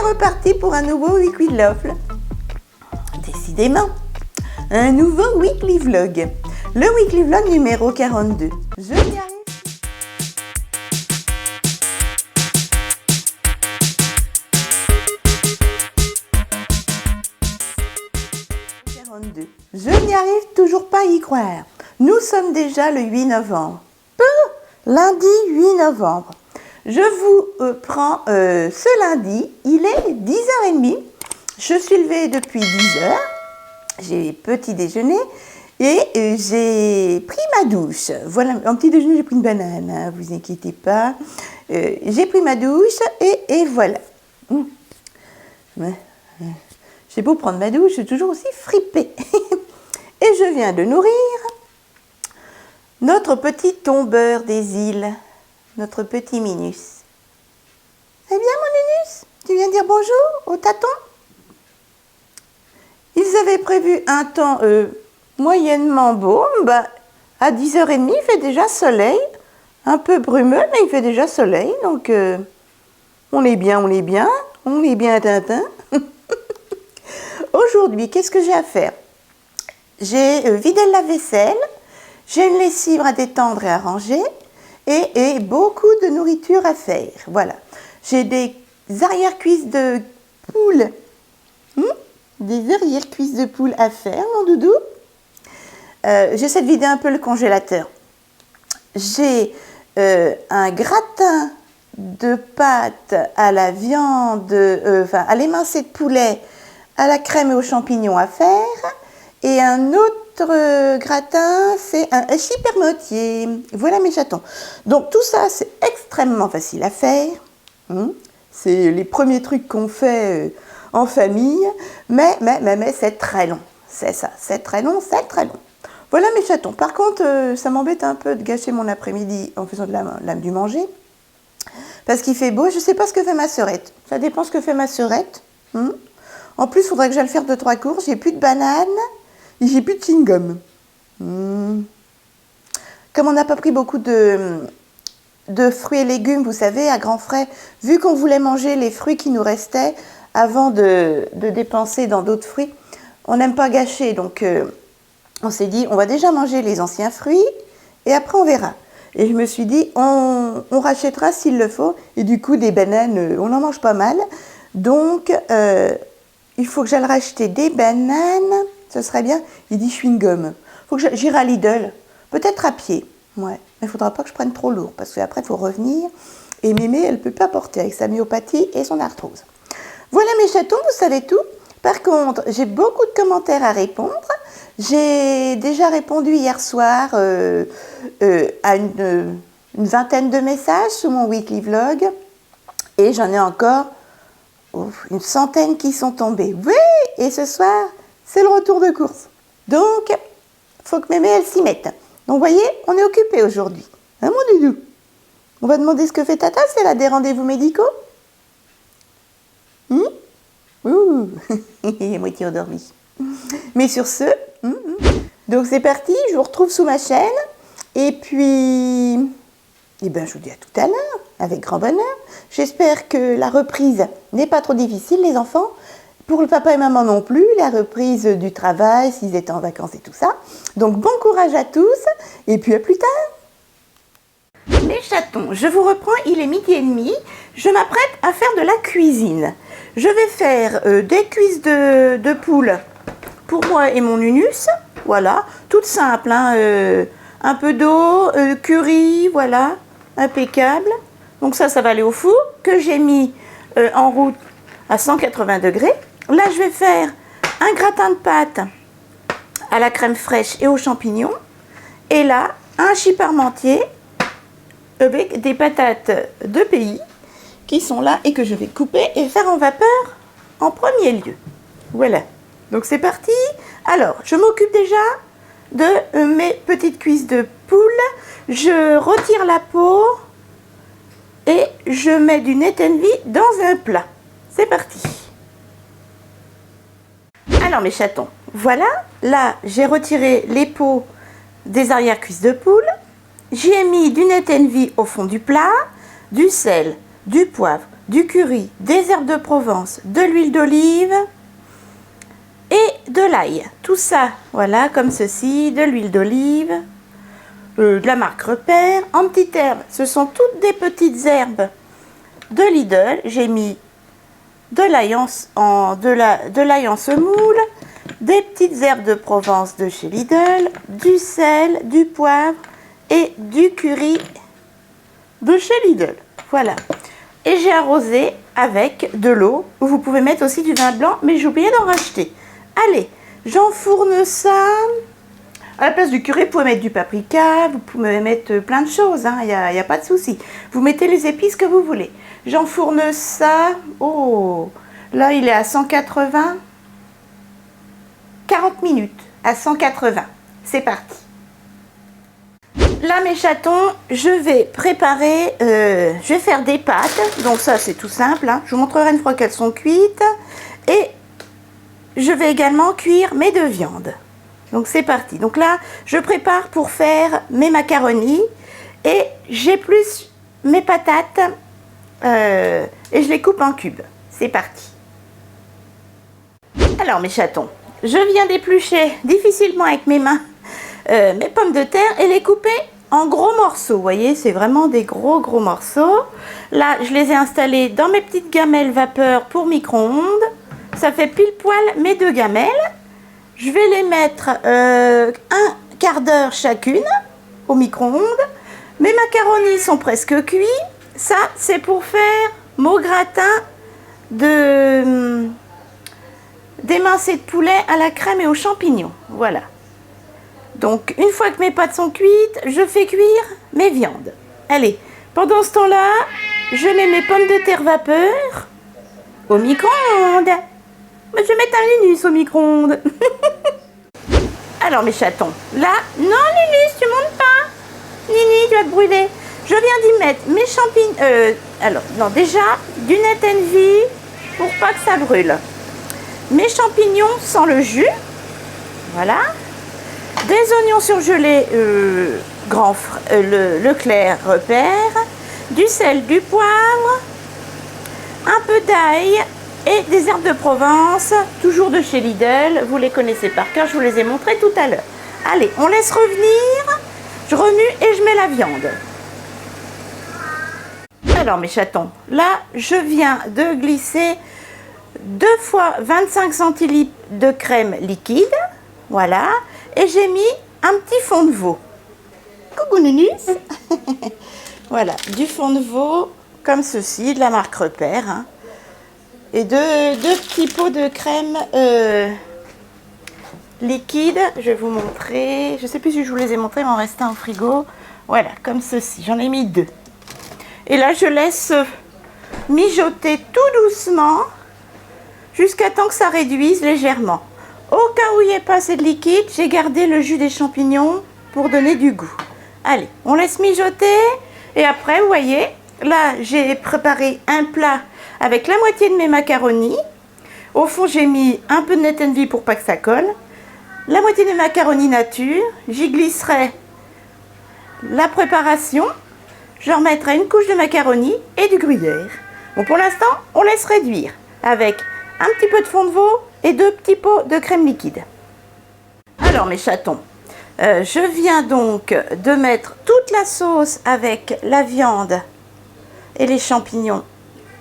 reparti pour un nouveau Weekly Vlog. Décidément, un nouveau Weekly Vlog. Le Weekly Vlog numéro 42. Je y arrive. 42. Je n'y arrive toujours pas à y croire. Nous sommes déjà le 8 novembre. Lundi 8 novembre. Je vous prends ce lundi, il est 10h30. Je suis levée depuis 10h. J'ai petit déjeuner et j'ai pris ma douche. Voilà, en petit déjeuner, j'ai pris une banane, hein, vous inquiétez pas. J'ai pris ma douche et voilà. J'ai beau prendre ma douche, je suis toujours aussi fripée. Et je viens de nourrir notre petit tombeur des îles, notre petit Minus. Eh bien, mon Minus, tu viens dire bonjour au taton? Ils avaient prévu un temps moyennement beau. À 10h30, il fait déjà soleil. Un peu brumeux, mais il fait déjà soleil. Donc, on est bien, on est bien. On est bien à Tintin. Aujourd'hui, qu'est-ce que j'ai à faire? J'ai vidé le lave-vaisselle. J'ai une lessive à détendre et à ranger. Et beaucoup de nourriture à faire. Voilà. J'ai des arrière-cuisses de poule. Des arrière-cuisses de poule à faire, mon doudou. J'essaie de vider un peu le congélateur. J'ai un gratin de pâtes à la viande, à l'émincé de poulet, à la crème et aux champignons à faire. Et un autre gratin, c'est un chipermotier. Voilà mes chatons. Donc tout ça, c'est extrêmement facile à faire. C'est les premiers trucs qu'on fait en famille. Mais c'est très long. C'est ça, c'est très long, c'est très long. Voilà mes chatons. Par contre, ça m'embête un peu de gâcher mon après-midi en faisant de du manger. Parce qu'il fait beau. Je ne sais pas ce que fait ma sœurette. Ça dépend ce que fait ma sœurette. En plus, il faudrait que j'aille faire 2-3 courses. J'ai plus de bananes et j'ai plus de chewing-gum. Comme on n'a pas pris beaucoup de fruits et légumes, vous savez, à grands frais, vu qu'on voulait manger les fruits qui nous restaient avant de dépenser dans d'autres fruits, on n'aime pas gâcher. Donc, on s'est dit, on va déjà manger les anciens fruits et après on verra. Et je me suis dit, on rachètera s'il le faut. Et du coup, des bananes, on en mange pas mal. Donc, il faut que j'aille racheter des bananes. Ce serait bien. Il dit chewing-gum. Il faut que j'irai à Lidl. Peut-être à pied. Ouais. Mais il ne faudra pas que je prenne trop lourd. Parce qu'après, il faut revenir. Et Mémé, elle ne peut pas porter avec sa myopathie et son arthrose. Voilà mes chatons, vous savez tout. Par contre, j'ai beaucoup de commentaires à répondre. J'ai déjà répondu hier soir à une vingtaine de messages sur mon Weekly Vlog. Et j'en ai encore une centaine qui sont tombés. Oui, et ce soir, c'est le retour de course. Donc, il faut que Mémé, elle s'y mette. Donc, vous voyez, on est occupé aujourd'hui. Hein, mon doudou? On va demander ce que fait Tata, si elle a des rendez-vous médicaux. Ouh, moitié endormie. Mais sur ce, donc c'est parti, je vous retrouve sous ma chaîne. Et puis, je vous dis à tout à l'heure, avec grand bonheur. J'espère que la reprise n'est pas trop difficile, les enfants. Pour le papa et maman non plus, la reprise du travail, s'ils étaient en vacances et tout ça. Donc bon courage à tous, et puis à plus tard. Mes chatons, je vous reprends, il est 12h30. Je m'apprête à faire de la cuisine. Je vais faire des cuisses de poule pour moi et mon Unus. Voilà, toute simple, hein, un peu d'eau, curry, voilà, impeccable. Donc ça va aller au four que j'ai mis en route à 180 degrés. Là, je vais faire un gratin de pâtes à la crème fraîche et aux champignons. Et là, un chiparmentier avec des patates de pays qui sont là et que je vais couper et faire en vapeur en premier lieu. Voilà. Donc c'est parti. Alors, je m'occupe déjà de mes petites cuisses de poule. Je retire la peau et je mets du Net & Vie dans un plat. C'est parti. Alors mes chatons, voilà. Là, j'ai retiré les peaux des arrière-cuisses de poule. J'y ai mis du Net & Vie au fond du plat, du sel, du poivre, du curry, des herbes de Provence, de l'huile d'olive et de l'ail. Tout ça, voilà, comme ceci, de l'huile d'olive, de la marque Repère. En petites herbes, ce sont toutes des petites herbes de Lidl. J'ai mis de l'ail en semoule, des petites herbes de Provence de chez Lidl, du sel, du poivre et du curry de chez Lidl. Voilà. Et j'ai arrosé avec de l'eau. Vous pouvez mettre aussi du vin blanc, mais j'ai oublié d'en racheter. Allez, j'enfourne ça. À la place du curry, vous pouvez mettre du paprika, vous pouvez mettre plein de choses, hein, y a pas de souci. Vous mettez les épices que vous voulez. J'enfourne ça. Oh, là, il est à 180. 40 minutes à 180. C'est parti. Là, mes chatons, je vais préparer, je vais faire des pâtes. Donc ça, c'est tout simple, hein. Je vous montrerai une fois qu'elles sont cuites. Et je vais également cuire mes deux viandes. Donc c'est parti. Donc là, je prépare pour faire mes macaronis. Et j'épluche mes patates et je les coupe en cubes. C'est parti. Alors, mes chatons, je viens d'éplucher difficilement avec mes mains mes pommes de terre et les couper en gros morceaux. Vous voyez, c'est vraiment des gros morceaux. Là, je les ai installés dans mes petites gamelles vapeur pour micro-ondes. Ça fait pile poil mes deux gamelles. Je vais les mettre un quart d'heure chacune au micro-ondes. Mes macaronis sont presque cuits. Ça, c'est pour faire mon gratin d'émincé de poulet à la crème et aux champignons. Voilà. Donc, une fois que mes pâtes sont cuites, je fais cuire mes viandes. Allez, pendant ce temps-là, je mets mes pommes de terre vapeur au micro-ondes. Mais je vais mettre un Linus au micro-ondes. Alors, mes chatons, là, non, Linus, tu montes pas. Nini, tu vas te brûler. Je viens d'y mettre mes champignons. Alors, non, déjà, du Net & Vie pour pas que ça brûle. Mes champignons sans le jus. Voilà. Des oignons surgelés Leclerc Repère, du sel, du poivre, un peu d'ail et des herbes de Provence, toujours de chez Lidl. Vous les connaissez par cœur, je vous les ai montrées tout à l'heure. Allez, on laisse revenir, je remue et je mets la viande. Alors mes chatons, là je viens de glisser 2 fois 25 centilitres de crème liquide, voilà. Et j'ai mis un petit fond de veau. Coucou Nunus. Voilà, du fond de veau comme ceci, de la marque Repère. Hein. Et deux petits pots de crème liquide. Je vais vous montrer. Je ne sais plus si je vous les ai montrés, mais en reste un au frigo. Voilà, comme ceci. J'en ai mis 2. Et là, je laisse mijoter tout doucement jusqu'à temps que ça réduise légèrement. Au cas où il n'y ait pas assez de liquide, j'ai gardé le jus des champignons pour donner du goût. Allez, on laisse mijoter. Et après, vous voyez, là, j'ai préparé un plat avec la moitié de mes macaronis. Au fond, j'ai mis un peu de Net & Vie pour pas que ça colle. La moitié des macaronis nature. J'y glisserai la préparation. Je remettrai une couche de macaroni et du gruyère. Bon, pour l'instant, on laisse réduire avec un petit peu de fond de veau et 2 petits pots de crème liquide. Alors mes chatons, je viens donc de mettre toute la sauce avec la viande et les champignons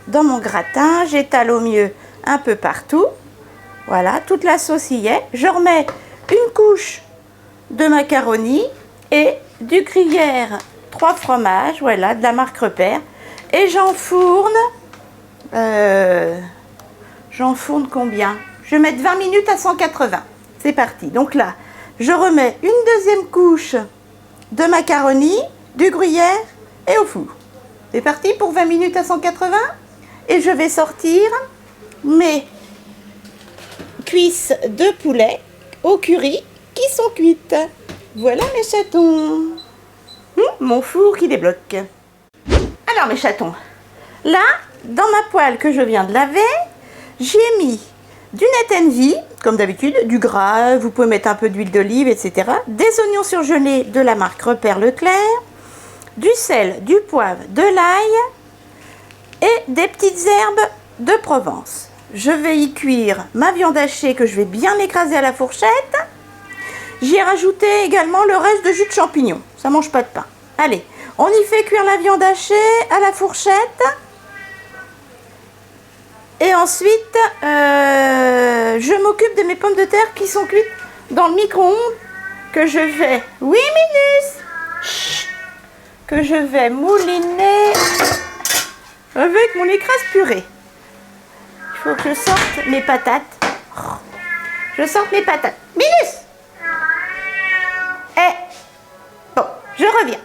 dans mon gratin. J'étale au mieux un peu partout. Voilà, toute la sauce y est. Je remets une couche de macaroni et du gruyère 3 fromages, voilà, de la marque Repère. Et j'enfourne combien? Je vais mettre 20 minutes à 180. C'est parti. Donc là, je remets une deuxième couche de macaroni, du gruyère et au four. C'est parti pour 20 minutes à 180. Et je vais sortir mes cuisses de poulet au curry qui sont cuites. Voilà mes chatons. Mon four qui débloque. Alors mes chatons, là, dans ma poêle que je viens de laver, j'ai mis du Net & Vie, comme d'habitude, du gras, vous pouvez mettre un peu d'huile d'olive, etc. Des oignons surgelés de la marque Repère Leclerc, du sel, du poivre, de l'ail et des petites herbes de Provence. Je vais y cuire ma viande hachée que je vais bien écraser à la fourchette. J'y ai rajouté également le reste de jus de champignons. Ça mange pas de pain. Allez, on y fait cuire la viande hachée à la fourchette. Et ensuite, je m'occupe de mes pommes de terre qui sont cuites dans le micro-ondes que je vais... Oui, Minus! Chut. Que je vais mouliner avec mon écrase purée. Il faut que je sorte mes patates. Je sorte mes patates. Minus! Bon, je reviens.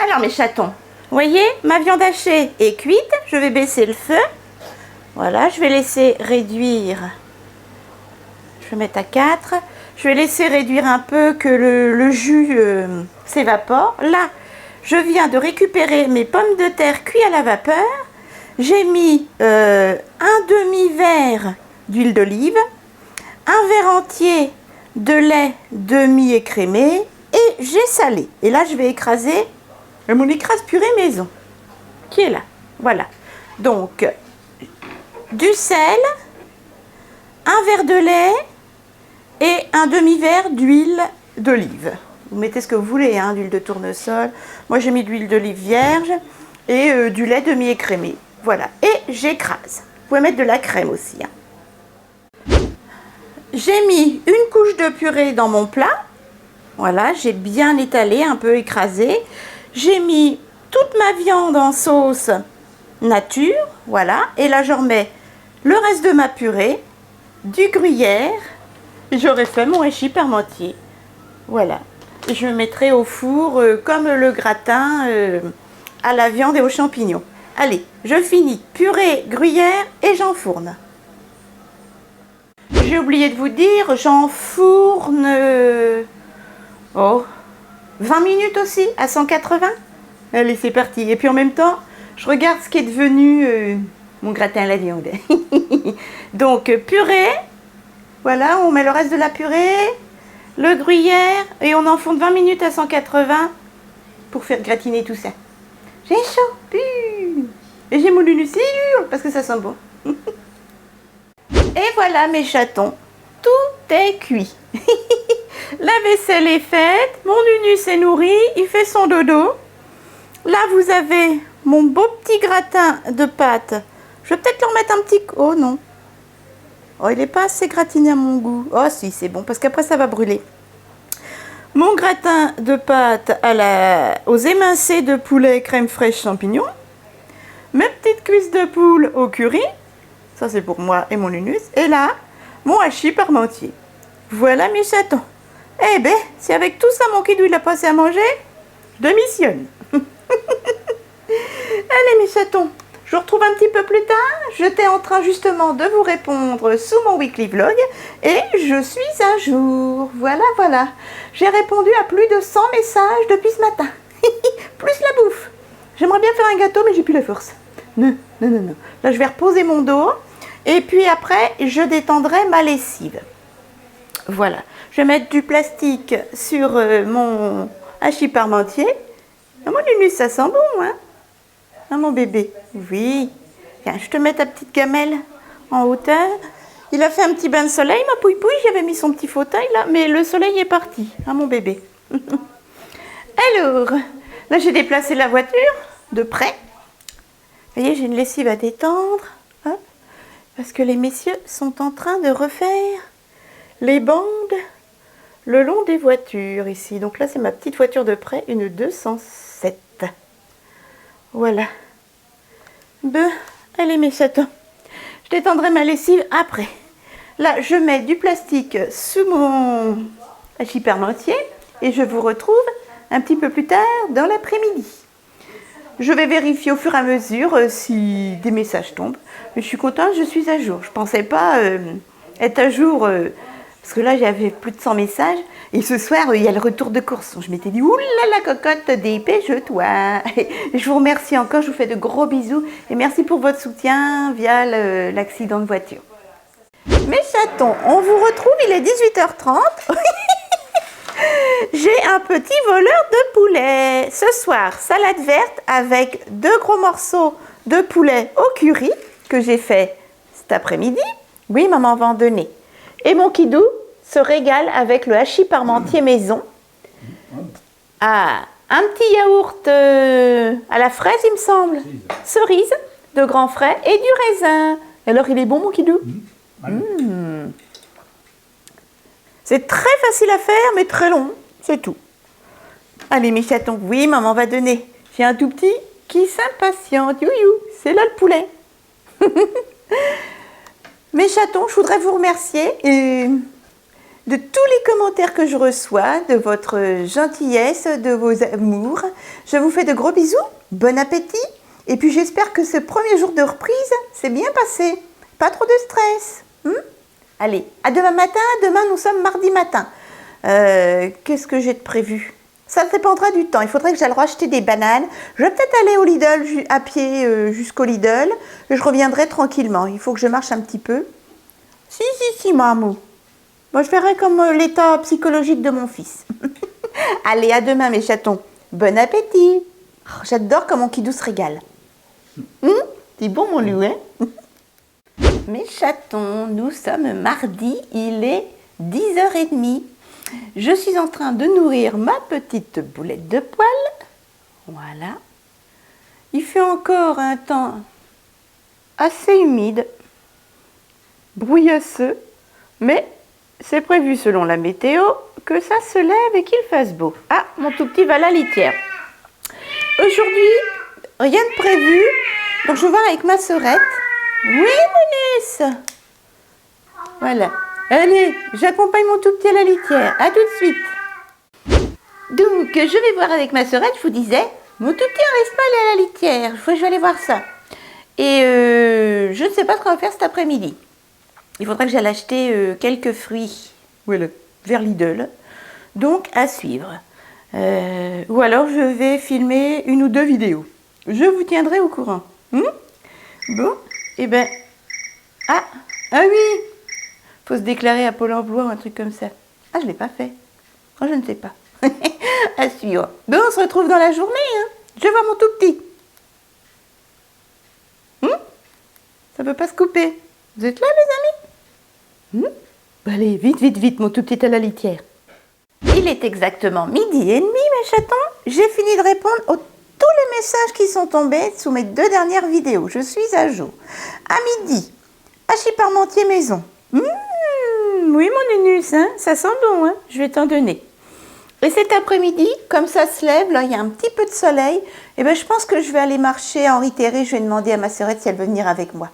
Alors mes chatons, vous voyez, ma viande hachée est cuite. Je vais baisser le feu. Voilà, je vais laisser réduire. Je vais mettre à 4. Je vais laisser réduire un peu que le jus s'évapore. Là, je viens de récupérer mes pommes de terre cuites à la vapeur. J'ai mis un demi-verre d'huile d'olive, un verre entier de lait demi-écrémé et j'ai salé. Et là, je vais écraser mon écrase purée maison qui est là. Voilà. Donc, du sel, un verre de lait et un demi-verre d'huile d'olive. Vous mettez ce que vous voulez, hein, d'huile de tournesol. Moi, j'ai mis de l'huile d'olive vierge et du lait demi-écrémé. Voilà. Et j'écrase. Vous pouvez mettre de la crème aussi. Hein. J'ai mis une couche de purée dans mon plat. Voilà, j'ai bien étalé, un peu écrasé. J'ai mis toute ma viande en sauce nature. Voilà. Et là, je remets le reste de ma purée, du gruyère. J'aurais fait mon hachis parmentier. Voilà. Et je mettrai au four comme le gratin à la viande et aux champignons. Allez, je finis. Purée, gruyère et j'enfourne. J'ai oublié de vous dire, j'enfourne 20 minutes aussi à 180. Allez, c'est parti. Et puis en même temps, je regarde ce qui est devenu mon gratin à la viande. Donc, purée. Voilà, on met le reste de la purée, le gruyère et on enfourne 20 minutes à 180 pour faire gratiner tout ça. J'ai chaud. Et j'ai mon lucille parce que ça sent bon. Et voilà mes chatons, tout est cuit. La vaisselle est faite, mon Nunus est nourri, il fait son dodo. Là vous avez mon beau petit gratin de pâtes. Je vais peut-être leur mettre un petit... Oh non. Oh, il n'est pas assez gratiné à mon goût. Oh si, c'est bon, parce qu'après ça va brûler. Mon gratin de pâtes aux émincés de poulet crème fraîche champignons. Mes petites cuisses de poule au curry. Ça, c'est pour moi et mon Nunus. Et là, mon hachis parmentier. Voilà mes chatons. Eh ben, si avec tout ça, mon kidou, il a passé à manger, je démissionne. Allez mes chatons. Je vous retrouve un petit peu plus tard. J'étais en train justement de vous répondre sous mon weekly vlog et je suis à jour. Voilà, voilà. J'ai répondu à plus de 100 messages depuis ce matin. Plus la bouffe. J'aimerais bien faire un gâteau mais j'ai plus la force. Non. Là, je vais reposer mon dos et puis après, je détendrai ma lessive. Voilà. Je vais mettre du plastique sur mon hachis parmentier. Ah, mon Nunus, ça sent bon, hein? Ah, mon bébé, oui. Tiens, je te mets ta petite gamelle en hauteur. Il a fait un petit bain de soleil, ma pouille-pouille. J'avais mis son petit fauteuil là, mais le soleil est parti. Ah, mon bébé. Alors, là, j'ai déplacé la voiture de près. Vous voyez, j'ai une lessive à détendre. Hop, parce que les messieurs sont en train de refaire les bandes le long des voitures ici. Donc là, c'est ma petite voiture de près, une 207. Voilà. Ben, allez mes chatons. Je détendrai ma lessive après. Là, je mets du plastique sous mon hachis parmentier et je vous retrouve un petit peu plus tard dans l'après-midi. Je vais vérifier au fur et à mesure si des messages tombent. Mais je suis contente, je suis à jour. Je ne pensais pas être à jour parce que là, j'avais plus de 100 messages. Et ce soir, il y a le retour de course. Je m'étais dit, oulala, la cocotte, dépêche-toi. Je vous remercie encore, je vous fais de gros bisous. Et merci pour votre soutien via l'accident de voiture. Mes chatons, on vous retrouve, il est 18h30. J'ai un petit voleur de poulet. Ce soir, salade verte avec 2 gros morceaux de poulet au curry que j'ai fait cet après-midi. Oui, maman va en donner. Et mon kidou se régale avec le hachis parmentier maison. Ah, un petit yaourt à la fraise, il me semble. Cerise de grand frais et du raisin. Alors, il est bon, mon kidou? C'est très facile à faire, mais très long. C'est tout. Allez, mes chatons. Oui, maman va donner. J'ai un tout petit qui s'impatiente. Youhou, c'est là le poulet. Mes chatons, je voudrais vous remercier de tous les commentaires que je reçois, de votre gentillesse, de vos amours. Je vous fais de gros bisous, bon appétit. Et puis j'espère que ce premier jour de reprise s'est bien passé. Pas trop de stress. Allez, à demain matin. Demain, nous sommes mardi matin. Qu'est-ce que j'ai de prévu? Ça dépendra du temps. Il faudrait que j'aille racheter des bananes. Je vais peut-être aller au Lidl à pied jusqu'au Lidl. Et je reviendrai tranquillement. Il faut que je marche un petit peu. Si, maman. Moi, je verrai comme l'état psychologique de mon fils. Allez, à demain, mes chatons. Bon appétit. Oh, j'adore comment Kidou se régale. C'est bon, mon loup, hein? Mes chatons, nous sommes mardi. Il est 10h30. Je suis en train de nourrir ma petite boulette de poil. Voilà. Il fait encore un temps assez humide, brouillasseux, mais c'est prévu selon la météo que ça se lève et qu'il fasse beau. Ah, mon tout petit va à la litière. Aujourd'hui, rien de prévu, donc je vais voir avec ma sœurette. Oui, Mounès. Voilà. Allez, j'accompagne mon tout petit à la litière. À tout de suite. Donc, je vais voir avec ma sœurette, je vous disais, mon tout petit ne reste pas aller à la litière. Je vais aller voir ça. Et je ne sais pas ce qu'on va faire cet après-midi. Il faudrait que j'aille acheter quelques fruits vers Lidl. Donc, à suivre. Ou alors, je vais filmer une ou deux vidéos. Je vous tiendrai au courant. Bon, et ben... Ah oui, faut se déclarer à Pôle emploi ou un truc comme ça. Ah, je ne l'ai pas fait. Oh, je ne sais pas. À suivre. Bon, on se retrouve dans la journée. Je vois mon tout petit. Ça ne peut pas se couper. Vous êtes là, les amis? Allez, vite, mon tout petit à la litière. Il est exactement 12h30, mes chatons. J'ai fini de répondre aux tous les messages qui sont tombés sous mes 2 dernières vidéos. Je suis à jour. À midi, hachis parmentier maison. Oui, mon nénus, ça sent bon, je vais t'en donner. Et cet après-midi, comme ça se lève, là, il y a un petit peu de soleil, et ben, je pense que je vais aller marcher à Henri Terré. Je vais demander à ma sœurette si elle veut venir avec moi.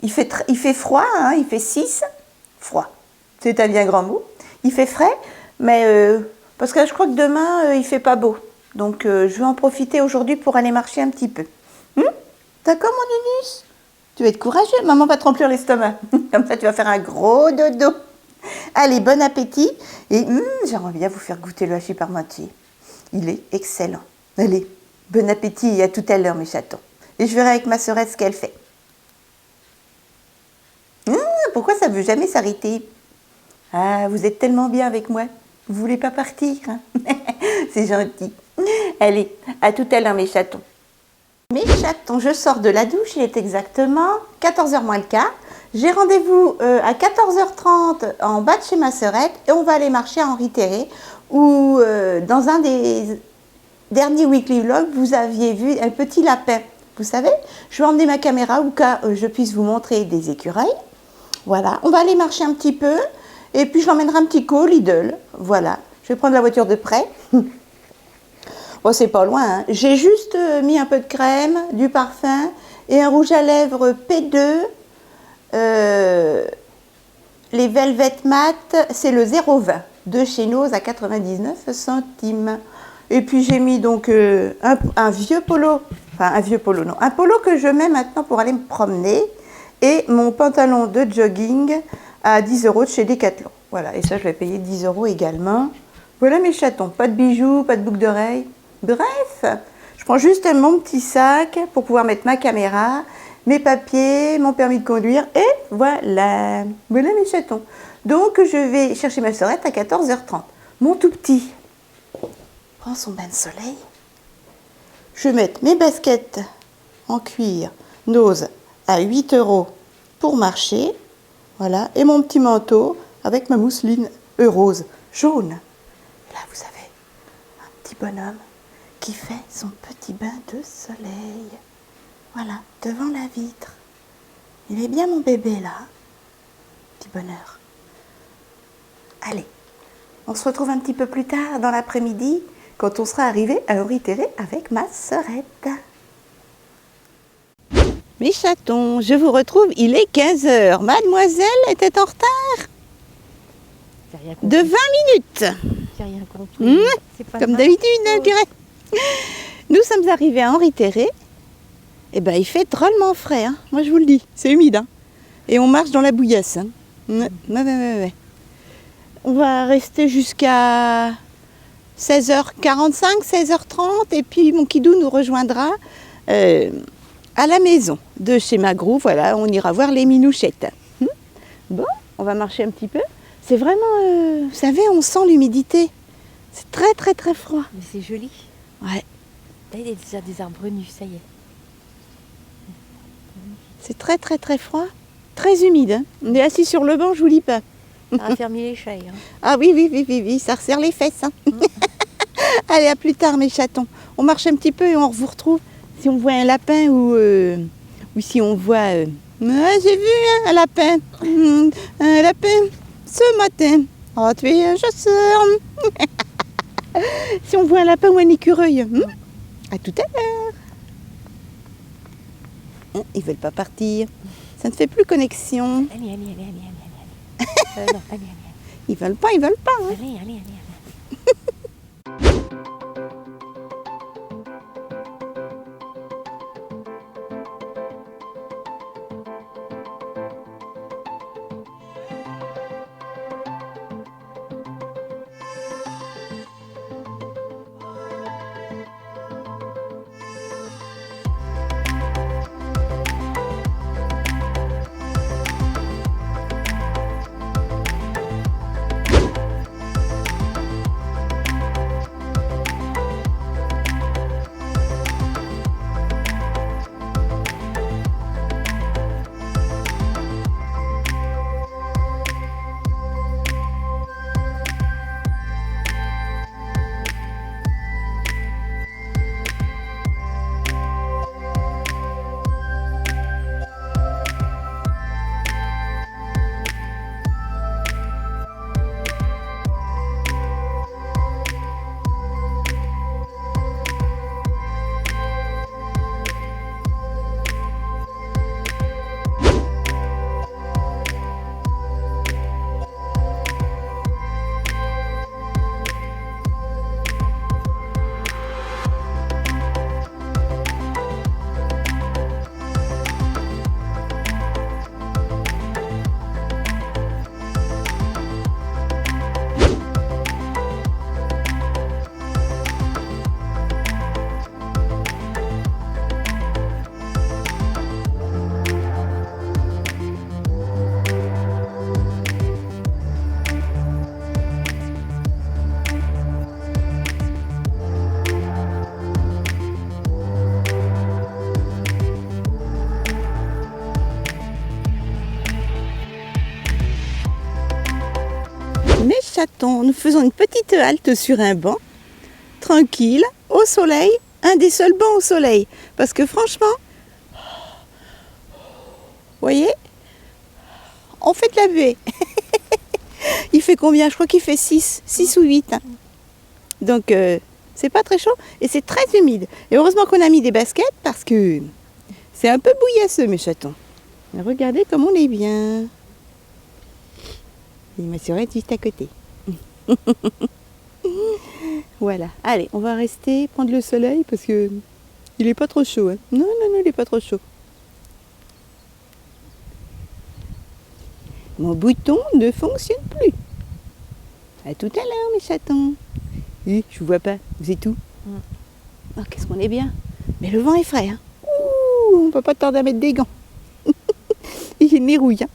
Il fait froid, il fait 6. Froid, c'est un bien grand mot. Il fait frais, mais parce que je crois que demain, il fait pas beau. Donc, je vais en profiter aujourd'hui pour aller marcher un petit peu. D'accord, mon nénus? Tu vas être courageux, maman va te remplir l'estomac. Comme ça, tu vas faire un gros dodo. Allez, bon appétit. Et j'aimerais bien vous faire goûter le hachis parmentier. Il est excellent. Allez, bon appétit et à tout à l'heure, mes chatons. Et je verrai avec ma sœurette ce qu'elle fait. Pourquoi ça ne veut jamais s'arrêter? Ah, vous êtes tellement bien avec moi. Vous voulez pas partir, C'est gentil. Allez, à tout à l'heure, mes chatons. Mes chatons, je sors de la douche, il est exactement 14h moins le quart. J'ai rendez-vous à 14h30 en bas de chez ma sœurette et on va aller marcher à Henri Terré où dans un des derniers weekly vlogs, vous aviez vu un petit lapin. Vous savez, je vais emmener ma caméra au cas où je puisse vous montrer des écureuils. Voilà, on va aller marcher un petit peu et puis je l'emmènerai un petit coup au Lidl. Voilà, je vais prendre la voiture de près. Bon, c'est pas loin, J'ai juste mis un peu de crème, du parfum et un rouge à lèvres P2. Les Velvet Matte, c'est le 0,20 de chez Nose à 99 centimes. Et puis j'ai mis donc un vieux polo, enfin un vieux polo, non, un polo que je mets maintenant pour aller me promener et mon pantalon de jogging à 10 € de chez Decathlon. Voilà, et ça je vais payer 10 € également. Voilà mes chatons, pas de bijoux, pas de boucles d'oreilles. Bref, je prends juste mon petit sac pour pouvoir mettre ma caméra, mes papiers, mon permis de conduire et voilà. Voilà mes chatons. Donc je vais chercher ma sœurette à 14h30. Mon tout petit prend son bain de soleil. Je vais mettre mes baskets en cuir Nose à 8 € pour marcher. Voilà. Et mon petit manteau avec ma mousseline rose, jaune. Là, vous savez, un petit bonhomme qui fait son petit bain de soleil. Voilà, devant la vitre. Il est bien mon bébé là. Petit bonheur. Allez, on se retrouve un petit peu plus tard dans l'après-midi quand on sera arrivé à Henri Terré avec ma sœurette. Mes chatons, je vous retrouve, il est 15 h. Mademoiselle était en retard de 20 minutes. J'ai rien compris. C'est pas Comme de ma d'habitude, faute. je dirais. Nous sommes arrivés à Henri Terré. Eh ben, il fait drôlement frais, hein. Moi je vous le dis, c'est humide. Hein. Et on marche dans la bouillasse. Hein. Ouais. On va rester jusqu'à 16h45, 16h30, et puis mon kidou nous rejoindra à la maison de chez Magrou. Voilà, on ira voir les minouchettes. Bon, on va marcher un petit peu. C'est vraiment, vous savez, on sent l'humidité. C'est très très très froid. Mais c'est joli. Ouais, Là, il y a déjà des arbres nus, ça y est. c'est très très très froid, très humide. Hein. On est assis sur le banc, je vous dis pas. Ça a fermé les chailles. Hein. Ah oui, ça resserre les fesses. Hein. Allez, à plus tard mes chatons. On marche un petit peu et on vous retrouve si on voit un lapin ou si on voit... Ah, j'ai vu un lapin. Un lapin ce matin. Oh, tu es un chasseur. Si on voit un lapin ou un écureuil. À tout à l'heure. Ils veulent pas partir. Ça ne fait plus connexion. Allez. Non, allez. Ils veulent pas. Hein. Allez. Mes chatons, nous faisons une petite halte sur un banc, tranquille, au soleil, un des seuls bancs au soleil. Parce que franchement, vous voyez, on fait de la buée. Il fait combien? Je crois qu'il fait 6 ou 8. Hein. Donc, c'est pas très chaud et c'est très humide. Et heureusement qu'on a mis des baskets parce que c'est un peu bouillasseux, mes chatons. Regardez comme on est bien. Et ma sœurette juste à côté. Voilà. Allez, on va rester prendre le soleil parce que il est pas trop chaud. Hein. Non, il est pas trop chaud. Mon bouton ne fonctionne plus. À tout à l'heure, mes chatons. Je vous vois pas. Vous êtes où? Oh, qu'est-ce qu'on est bien. Mais le vent est frais. Hein. Ouh, on peut pas tarder à mettre des gants. Il est nez rouille. Hein.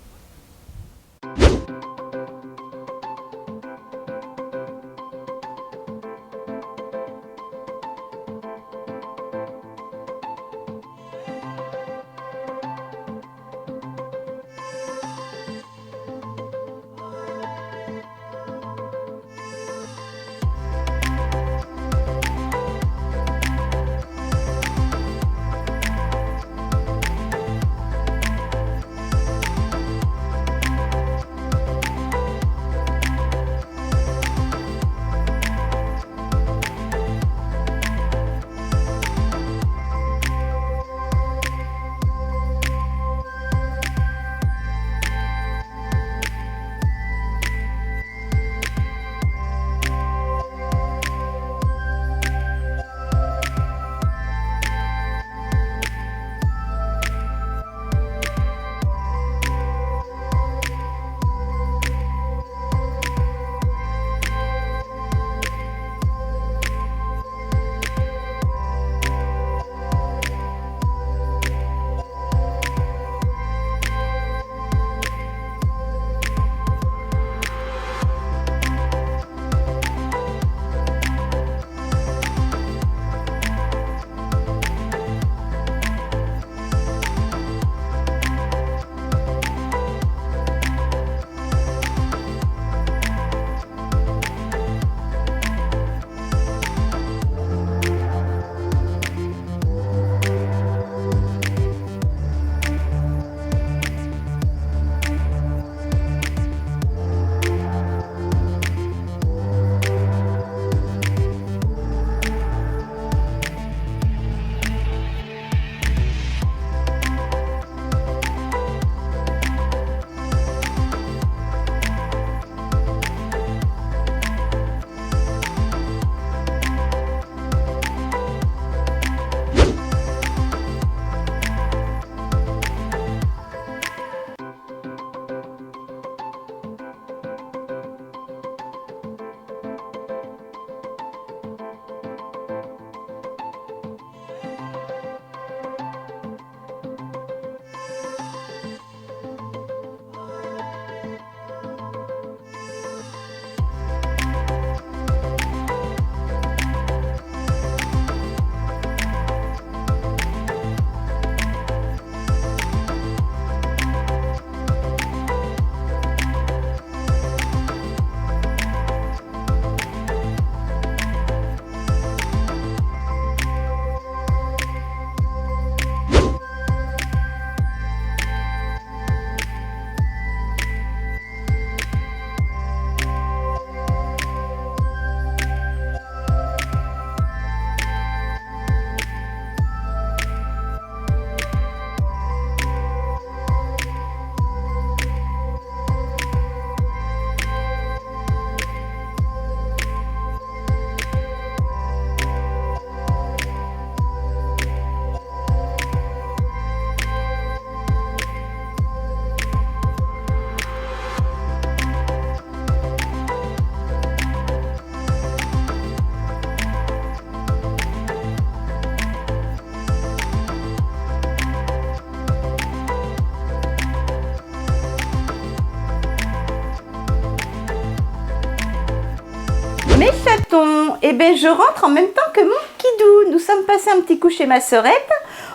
eh ben, je rentre en même temps que mon Kidou. Nous sommes passés un petit coup chez ma sœurette.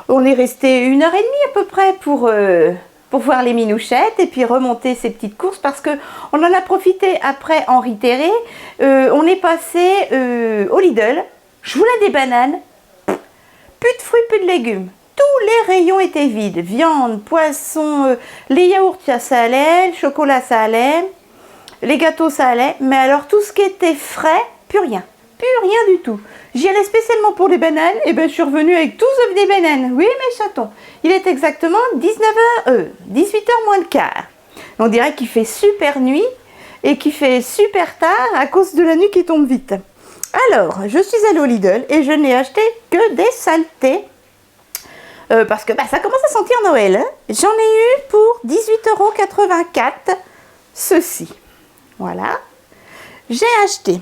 On est resté 1h30 à peu près pour voir les minouchettes et puis remonter ces petites courses parce que on en a profité après Henri Terré. On est passé au Lidl. Je voulais des bananes. Plus de fruits, plus de légumes. Tous les rayons étaient vides. Viande, poisson, les yaourts, ça allait, le chocolat, ça allait, les gâteaux, ça allait. Mais alors, tout ce qui était frais, plus rien. Plus rien du tout. J'y allais spécialement pour les bananes. Et ben, je suis revenue avec 12 œufs des bananes. Oui, mes chatons. Il est exactement 18h moins le quart. On dirait qu'il fait super nuit et qu'il fait super tard à cause de la nuit qui tombe vite. Alors, je suis allée au Lidl et je n'ai acheté que des saletés. Parce que ça commence à sentir Noël. Hein. J'en ai eu pour 18,84 € ceci. Voilà. J'ai acheté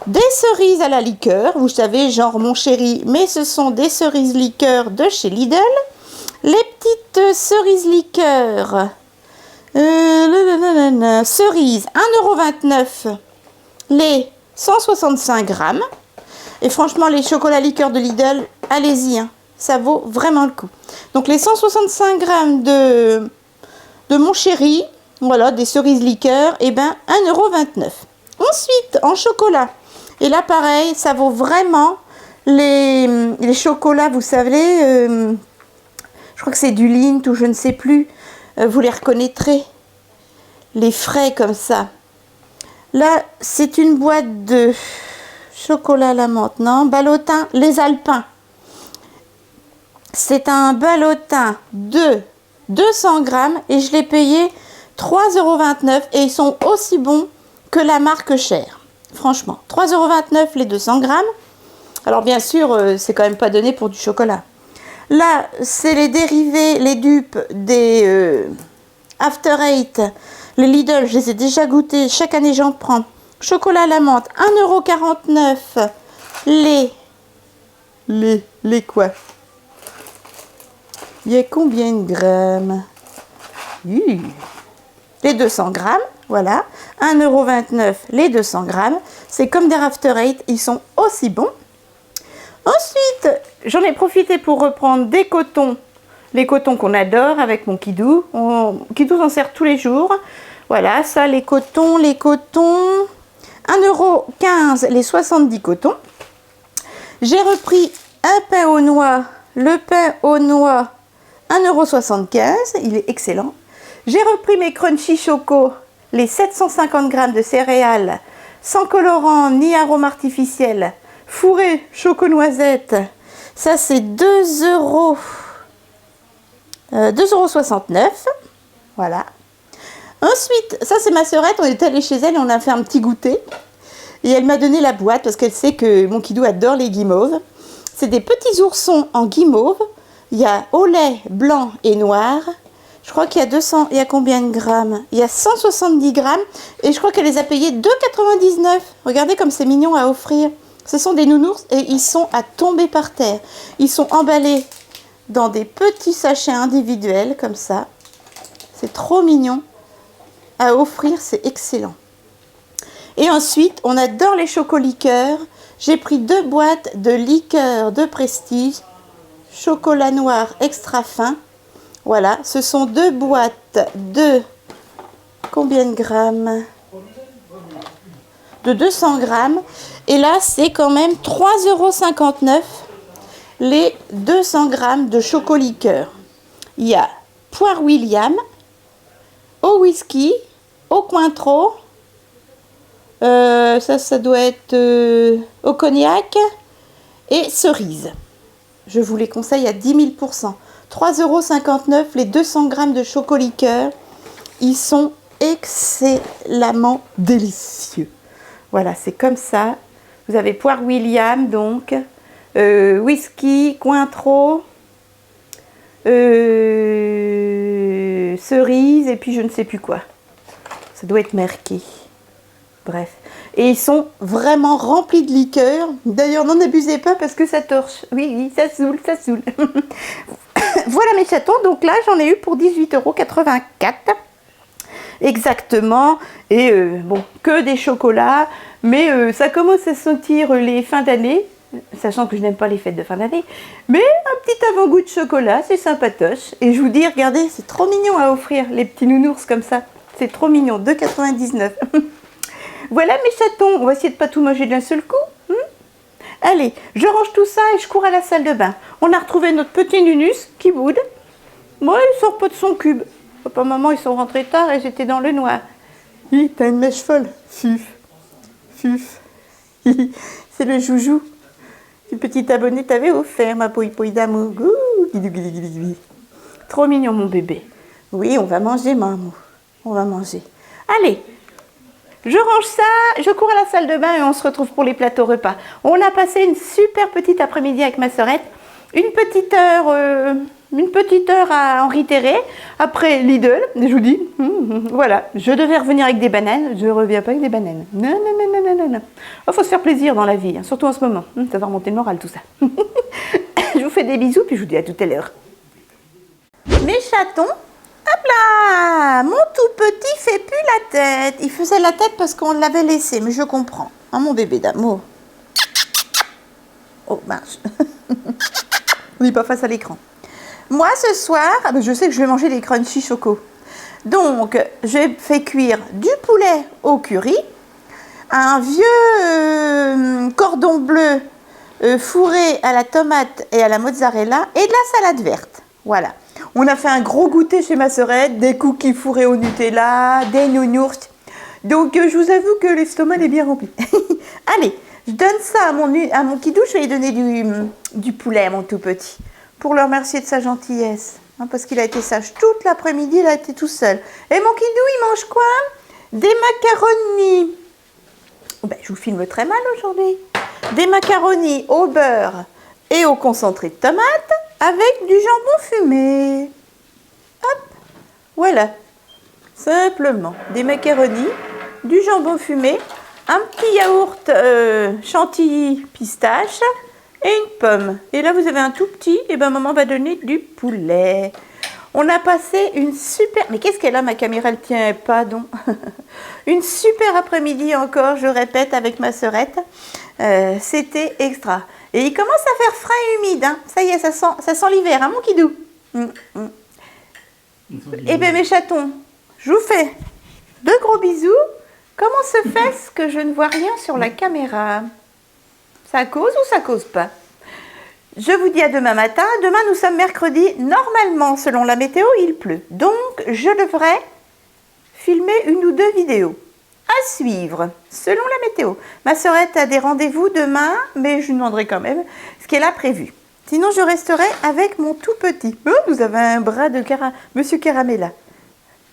des cerises à la liqueur. Vous savez, genre mon chéri, mais ce sont des cerises liqueur de chez Lidl. Les petites cerises liqueur. Cerises, 1,29 €. Les 165 grammes. Et franchement, les chocolats liqueur de Lidl, allez-y, hein, ça vaut vraiment le coup. Donc, les 165 grammes de mon chéri, voilà, des cerises liqueur, et ben 1,29 €. Ensuite, en chocolat, et là, pareil, ça vaut vraiment les chocolats, vous savez, je crois que c'est du Lindt ou je ne sais plus, vous les reconnaîtrez, les frais comme ça. Là, c'est une boîte de chocolat à la menthe, non, ballotin, les Alpins. C'est un ballotin de 200 grammes et je l'ai payé 3,29 € et ils sont aussi bons que la marque Cher. Franchement, 3,29 € les 200 grammes. Alors bien sûr, c'est quand même pas donné pour du chocolat. Là, c'est les dérivés, les dupes des After Eight. Les Lidl, je les ai déjà goûtés. Chaque année, j'en prends. Chocolat à la menthe, 1,49 €. Les quoi? Il y a combien de grammes? Les 200 grammes, voilà. 1,29 € les 200 grammes. C'est comme des After Eight, ils sont aussi bons. Ensuite, j'en ai profité pour reprendre des cotons. Les cotons qu'on adore avec mon Kidou. Kidou s'en sert tous les jours. Voilà, ça, les cotons. 1,15 € les 70 cotons. J'ai repris un pain aux noix. Le pain aux noix, 1,75 €. Il est excellent. J'ai repris mes Crunchy Choco, les 750 grammes de céréales, sans colorant ni arôme artificiel, fourré choco-noisette. Ça, c'est 2,69 €. Voilà. Ensuite, ça, c'est ma sœurette. On est allé chez elle et on a fait un petit goûter. Et elle m'a donné la boîte parce qu'elle sait que mon Kidou adore les guimauves. C'est des petits oursons en guimauve. Il y a au lait blanc et noir. Je crois qu'il y a 200, il y a combien de grammes? Il y a 170 grammes et je crois qu'elle les a payés 2,99 €. Regardez comme c'est mignon à offrir. Ce sont des nounours et ils sont à tomber par terre. Ils sont emballés dans des petits sachets individuels comme ça. C'est trop mignon à offrir, c'est excellent. Et ensuite, on adore les chocoliqueurs. J'ai pris 2 boîtes de liqueurs de prestige, chocolat noir extra fin. Voilà, ce sont 2 boîtes de combien de grammes? De 200 grammes. Et là, c'est quand même 3,59 € les 200 grammes de chocoliqueur. Il y a poire William, au whisky, au Cointreau. Ça doit être au cognac et cerise. Je vous les conseille à 10 000 %. 3,59 € les 200 grammes de chocoliqueur. Ils sont excellemment délicieux. Voilà, c'est comme ça. Vous avez poire William, donc, whisky, Cointreau, cerise et puis je ne sais plus quoi. Ça doit être marqué. Bref. Et ils sont vraiment remplis de liqueur. D'ailleurs, n'en abusez pas parce que ça torche. Oui, ça saoule, ça saoule. Voilà mes chatons. Donc là, j'en ai eu pour 18,84 €. exactement. Et bon, que des chocolats. Mais ça commence à sentir les fins d'année, sachant que je n'aime pas les fêtes de fin d'année. Mais un petit avant-goût de chocolat, c'est sympatoche. Et je vous dis, regardez, c'est trop mignon à offrir, les petits nounours comme ça. C'est trop mignon, 2,99 €. Voilà mes chatons, on va essayer de pas tout manger d'un seul coup. Allez, je range tout ça et je cours à la salle de bain. On a retrouvé notre petit nunus qui boude. Moi, il sort pas de son cube. Papa, maman, ils sont rentrés tard et j'étais dans le noir. Hi, t'as une mèche folle. Fuf, fuf. C'est le joujou du petit abonné t'avait offert, ma pouille d'amour. Trop mignon, mon bébé. Oui, on va manger, maman. On va manger. Allez, je range ça, je cours à la salle de bain et on se retrouve pour les plateaux repas. On a passé une super petite après-midi avec ma sœurette. Une petite heure à Henri Terret. Après Lidl, je vous dis, voilà, je devais revenir avec des bananes. Je ne reviens pas avec des bananes. Non. Il faut se faire plaisir dans la vie, hein, surtout en ce moment. Ça va remonter le moral tout ça. Je vous fais des bisous puis je vous dis à tout à l'heure. Mes chatons, hop là, mon tout petit fait plus la tête. Il faisait la tête parce qu'on l'avait laissé, mais je comprends. Hein, mon bébé d'amour. Oh, marche. On n'est pas face à l'écran. Moi, ce soir, je sais que je vais manger des crunchy choco. Donc, j'ai fait cuire du poulet au curry, un vieux cordon bleu fourré à la tomate et à la mozzarella et de la salade verte. Voilà. On a fait un gros goûter chez ma sœurette, des cookies fourrés au Nutella, des nounours. Donc, je vous avoue que l'estomac est bien rempli. Allez, je donne ça à mon kidou. Je vais lui donner du poulet à mon tout petit. Pour le remercier de sa gentillesse. Hein, parce qu'il a été sage toute l'après-midi, il a été tout seul. Et mon kidou, il mange quoi? Des macaronis. Ben, je vous filme très mal aujourd'hui. Des macaronis au beurre et au concentré de tomate avec du jambon fumé. Hop, voilà. Simplement, des macaronis, du jambon fumé, un petit yaourt chantilly pistache et une pomme. Et là, vous avez un tout petit, et ben maman va donner du poulet. On a passé une super... Mais qu'est-ce qu'elle a, ma caméra, elle tient pas, donc. Une super après-midi encore, je répète, avec ma sœurette. C'était extra. Et il commence à faire frais et humide. Hein. Ça y est, ça sent l'hiver, hein, mon kidou. Eh bien, mes chatons, je vous fais de gros bisous. Comment se fait-ce que je ne vois rien sur la caméra? Ça cause ou ça cause pas? Je vous dis à demain matin. Demain, nous sommes mercredi. Normalement, selon la météo, il pleut. Donc, je devrais filmer une ou deux vidéos à suivre, selon la météo. Ma sœurette a des rendez-vous demain, mais je lui demanderai quand même ce qu'elle a prévu. Sinon, je resterai avec mon tout petit. Oh, vous avez un bras de Monsieur Caramella,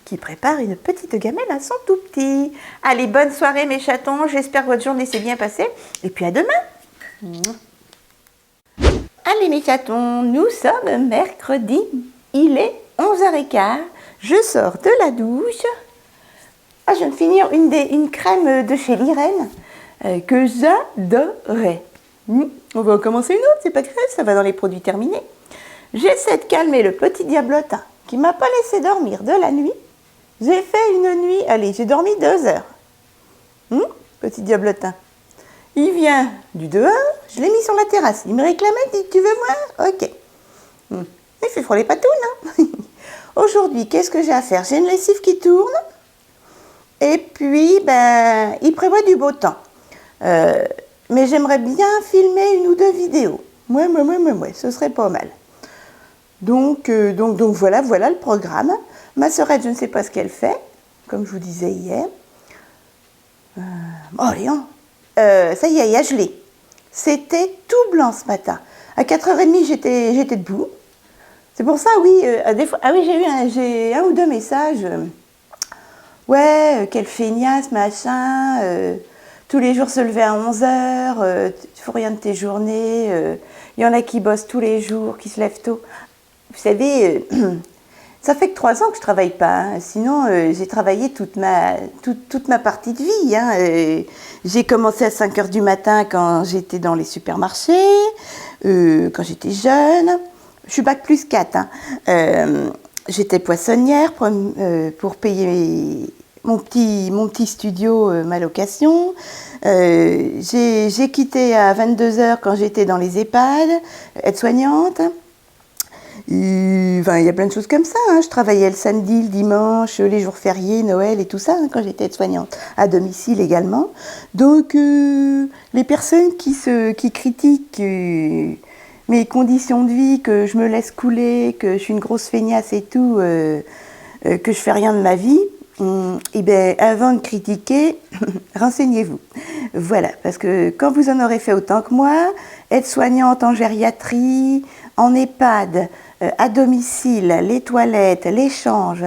qui prépare une petite gamelle à son tout petit. Allez, bonne soirée mes chatons. J'espère que votre journée s'est bien passée. Et puis à demain. Allez mes chatons, nous sommes mercredi. Il est 11h15. Je sors de la douche. Ah, je viens de finir une crème de chez Lirène que j'adorais. On va en commencer une autre, c'est pas grave, ça va dans les produits terminés. J'essaie de calmer le petit diablotin qui m'a pas laissé dormir de la nuit. J'ai fait une nuit, allez, j'ai dormi 2 heures. Petit diablotin. Il vient du dehors, je l'ai mis sur la terrasse. Il me réclamait, il dit, tu veux voir? Ok. Il fait froid les patounes. Hein. Aujourd'hui, qu'est-ce que j'ai à faire? J'ai une lessive qui tourne. Et puis, ben, il prévoit du beau temps. Mais j'aimerais bien filmer une ou deux vidéos. Ouais, ce serait pas mal. Donc voilà le programme. Ma sœurette, je ne sais pas ce qu'elle fait, comme je vous disais hier. Oh, Léon, ça y est, il y a gelé. C'était tout blanc ce matin. À 4h30, j'étais debout. C'est pour ça, oui, des fois, j'ai un ou deux messages. Ouais, quelle feignasse, machin. Tous les jours se lever à 11h, tu fais rien de tes journées. Il y en a qui bossent tous les jours, qui se lèvent tôt. Vous savez, ça fait que 3 ans que je travaille pas. Hein. Sinon, j'ai travaillé toute ma partie de vie. Hein. J'ai commencé à 5h du matin quand j'étais dans les supermarchés, quand j'étais jeune. Je suis bac+4. Hein. j'étais poissonnière pour payer mon petit studio, ma location. J'ai quitté à 22 h quand j'étais dans les EHPAD, aide-soignante. Enfin, il y a plein de choses comme ça. Hein. Je travaillais le samedi, le dimanche, les jours fériés, Noël et tout ça, hein, quand j'étais aide-soignante, à domicile également. Donc, les personnes qui critiquent mes conditions de vie, que je me laisse couler, que je suis une grosse feignasse et tout, que je fais rien de ma vie, eh bien, avant de critiquer, renseignez-vous. Voilà, parce que quand vous en aurez fait autant que moi, aide-soignante en gériatrie, en EHPAD, à domicile, les toilettes, l'échange,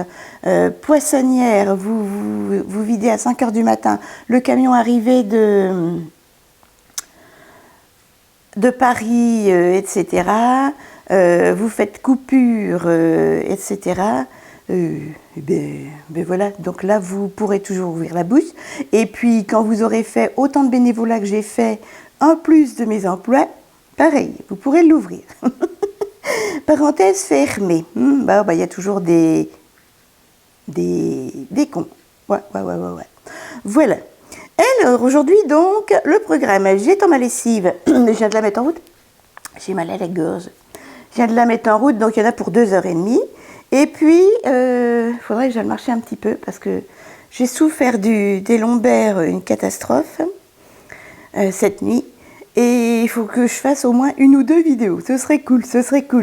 poissonnière, vous videz à 5 h du matin, le camion arrivé de Paris, etc. Vous faites coupure, etc. Ben voilà, donc là vous pourrez toujours ouvrir la bouche. Et puis quand vous aurez fait autant de bénévolat que j'ai fait, en plus de mes emplois, pareil, vous pourrez l'ouvrir. Parenthèse fermée. Il y a toujours des cons. Ouais. Voilà. Alors, aujourd'hui, donc, le programme. J'étends ma lessive. Je viens de la mettre en route. J'ai mal à la gorge. Je viens de la mettre en route, donc il y en a pour 2 h30. Et puis, il faudrait que j'aille marcher un petit peu, parce que j'ai souffert des lombaires, une catastrophe, cette nuit. Et il faut que je fasse au moins 1 ou 2 vidéos. Ce serait cool.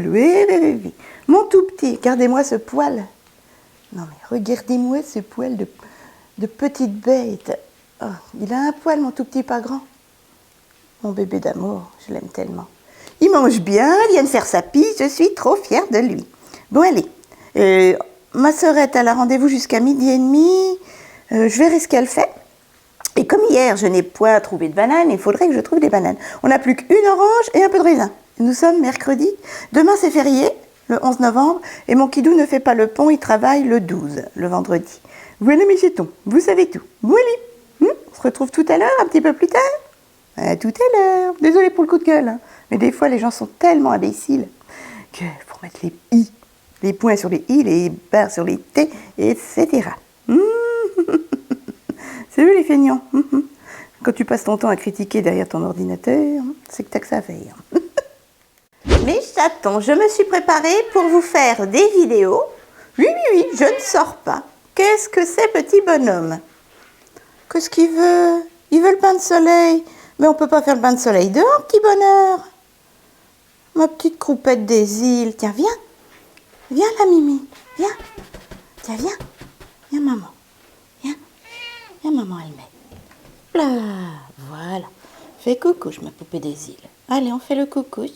Oui. Mon tout petit, regardez-moi ce poil. Non mais regardez-moi ce poil de petite bête. Oh, il a un poil, mon tout petit, pas grand. Mon bébé d'amour, je l'aime tellement. Il mange bien, il vient de faire sa pisse, je suis trop fière de lui. Bon, allez. Ma sœurette, elle a rendez-vous jusqu'à 12h30. Je verrai ce qu'elle fait. Et comme hier, je n'ai point trouvé de bananes, il faudrait que je trouve des bananes. On n'a plus qu'une orange et un peu de raisin. Nous sommes mercredi. Demain, c'est férié, le 11 novembre. Et mon kidou ne fait pas le pont, il travaille le 12, le vendredi. Voilà mes jetons, vous savez tout. Voilà. On se retrouve tout à l'heure, un petit peu plus tard. À tout à l'heure. Désolée pour le coup de gueule. Hein. Mais des fois, les gens sont tellement imbéciles que pour mettre les i, les points sur les i, les barres sur les t, etc. C'est eux les feignants. Quand tu passes ton temps à critiquer derrière ton ordinateur, c'est que t'as que ça à faire. Mes chatons, je me suis préparée pour vous faire des vidéos. Oui, je ne sors pas. Qu'est-ce que c'est, petit bonhomme? Qu'est-ce qu'il veut? Il veut le bain de soleil. Mais on ne peut pas faire le bain de soleil dehors, petit bonheur. Ma petite croupette des îles. Tiens, viens. Viens là, Mimi. Viens. Tiens, viens. Viens, maman. Viens, maman, elle met. Là, voilà. Fais coucouche, ma poupée des îles. Allez, on fait le coucouche.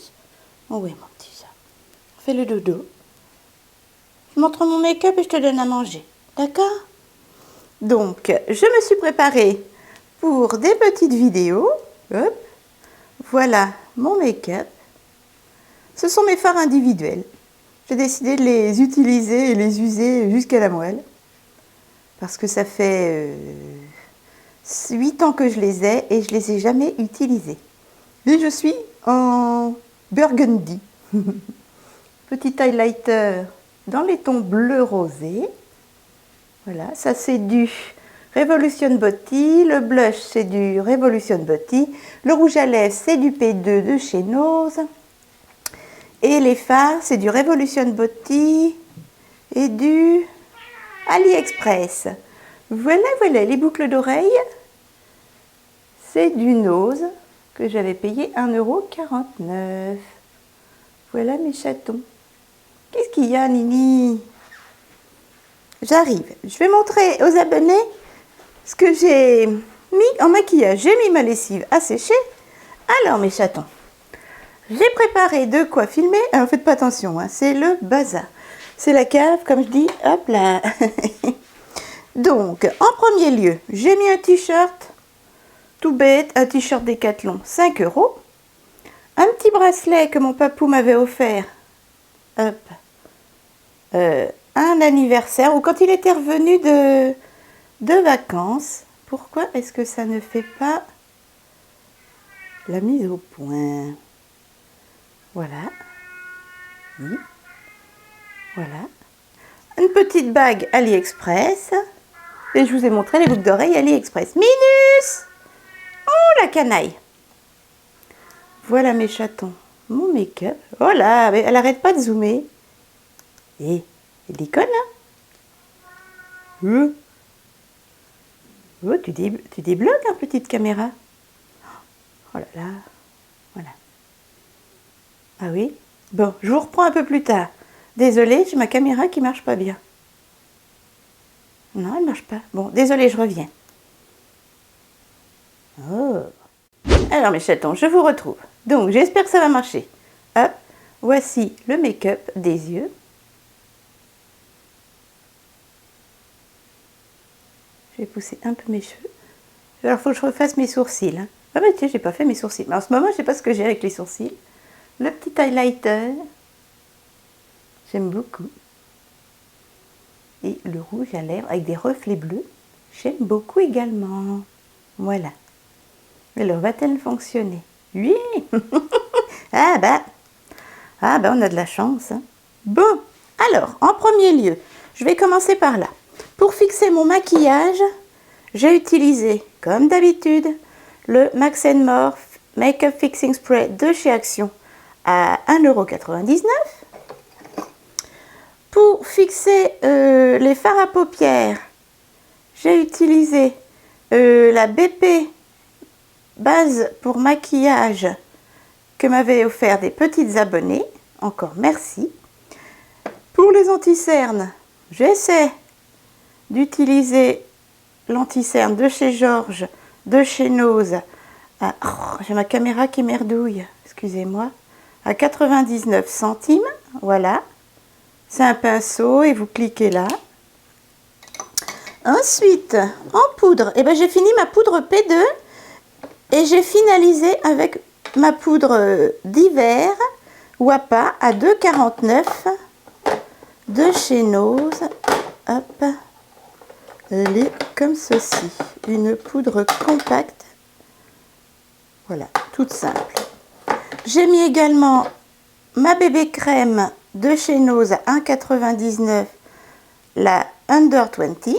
Oh oui, mon petit chat. On fait le dodo. Je montre mon make-up et je te donne à manger. D'accord? Donc, je me suis préparée pour des petites vidéos. Hop. Voilà mon make-up. Ce sont mes fards individuels. J'ai décidé de les utiliser et les user jusqu'à la moelle. Parce que ça fait 8 ans que je les ai et je les ai jamais utilisés. Et je suis en burgundy. Petit highlighter dans les tons bleu rosé. Voilà, ça c'est du Revolution Beauty. Le blush c'est du Revolution Beauty. Le rouge à lèvres c'est du P2 de chez Nose. Et les fards c'est du Revolution Beauty et du AliExpress. Voilà, les boucles d'oreilles, c'est du Nose que j'avais payé 1,49 €. Voilà mes chatons. Qu'est-ce qu'il y a, Nini? J'arrive. Je vais montrer aux abonnés ce que j'ai mis en maquillage. J'ai mis ma lessive à sécher. Alors mes chatons, j'ai préparé de quoi filmer. Alors faites pas attention, hein, c'est le bazar. C'est la cave, comme je dis. Hop là. Donc, en premier lieu, j'ai mis un t-shirt tout bête, un t-shirt Décathlon, 5 €. Un petit bracelet que mon papou m'avait offert. Hop. Un anniversaire, ou quand il était revenu de vacances. Pourquoi est-ce que ça ne fait pas la mise au point? Voilà. Oui. Voilà. une petite bague AliExpress. Et je vous ai montré les boucles d'oreilles AliExpress. Minus! Oh, la canaille! Voilà mes chatons. Mon make-up. Oh là, mais elle arrête pas de zoomer. Et elle déconne, hein? Oh, tu débloques, hein, petite caméra. Oh là là. Voilà. Ah oui? Bon, je vous reprends un peu plus tard. Désolée, j'ai ma caméra qui marche pas bien. Non, elle marche pas. Bon, désolée, je reviens. Oh. Alors mes chatons, je vous retrouve. Donc, j'espère que ça va marcher. Hop, voici le make-up des yeux. Je vais pousser un peu mes cheveux. Alors, il faut que je refasse mes sourcils. Hein. Ah bah tiens, j'ai pas fait mes sourcils. Mais en ce moment, je sais pas ce que j'ai avec les sourcils. Le petit highlighter. J'aime beaucoup. Et le rouge à lèvres avec des reflets bleus. J'aime beaucoup également. Voilà. Alors, va-t-elle fonctionner? Oui. Ah bah, on a de la chance. Hein. Bon, alors, en premier lieu, je vais commencer par là. Pour fixer mon maquillage, j'ai utilisé, comme d'habitude, le Max & More Makeup Fixing Spray de chez Action à 1,99 €. Pour fixer les fards à paupières, j'ai utilisé la BP base pour maquillage que m'avaient offert des petites abonnées. Encore merci. Pour les anti-cernes, j'essaie d'utiliser l'anti-cerne de chez Georges, de chez Nose. Oh, j'ai ma caméra qui merdouille, excusez-moi. À 99 centimes, voilà. C'est un pinceau et vous cliquez là. Ensuite, en poudre, j'ai fini ma poudre P2 et j'ai finalisé avec ma poudre d'hiver Wapa à 2,49 € de chez Nose. Hop, elle est comme ceci, une poudre compacte. Voilà, toute simple. J'ai mis également ma bébé crème de chez Nose à 1,99 €, la Under 20.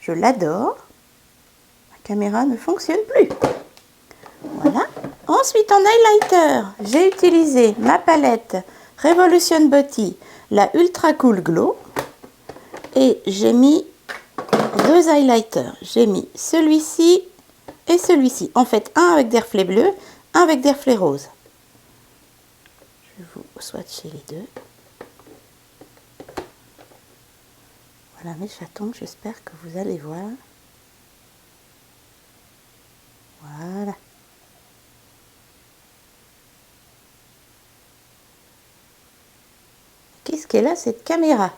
Je l'adore. Ma caméra ne fonctionne plus. Voilà. Ensuite, en highlighter, j'ai utilisé ma palette Revolution Beauty, la Ultra Cool Glow. Et j'ai mis deux highlighters. J'ai mis celui-ci et celui-ci. En fait, un avec des reflets bleus, un avec des reflets roses. Je vais vous swatcher les deux. Voilà mes chatons, j'espère que vous allez voir. Voilà. Qu'est-ce qu'elle a cette caméra?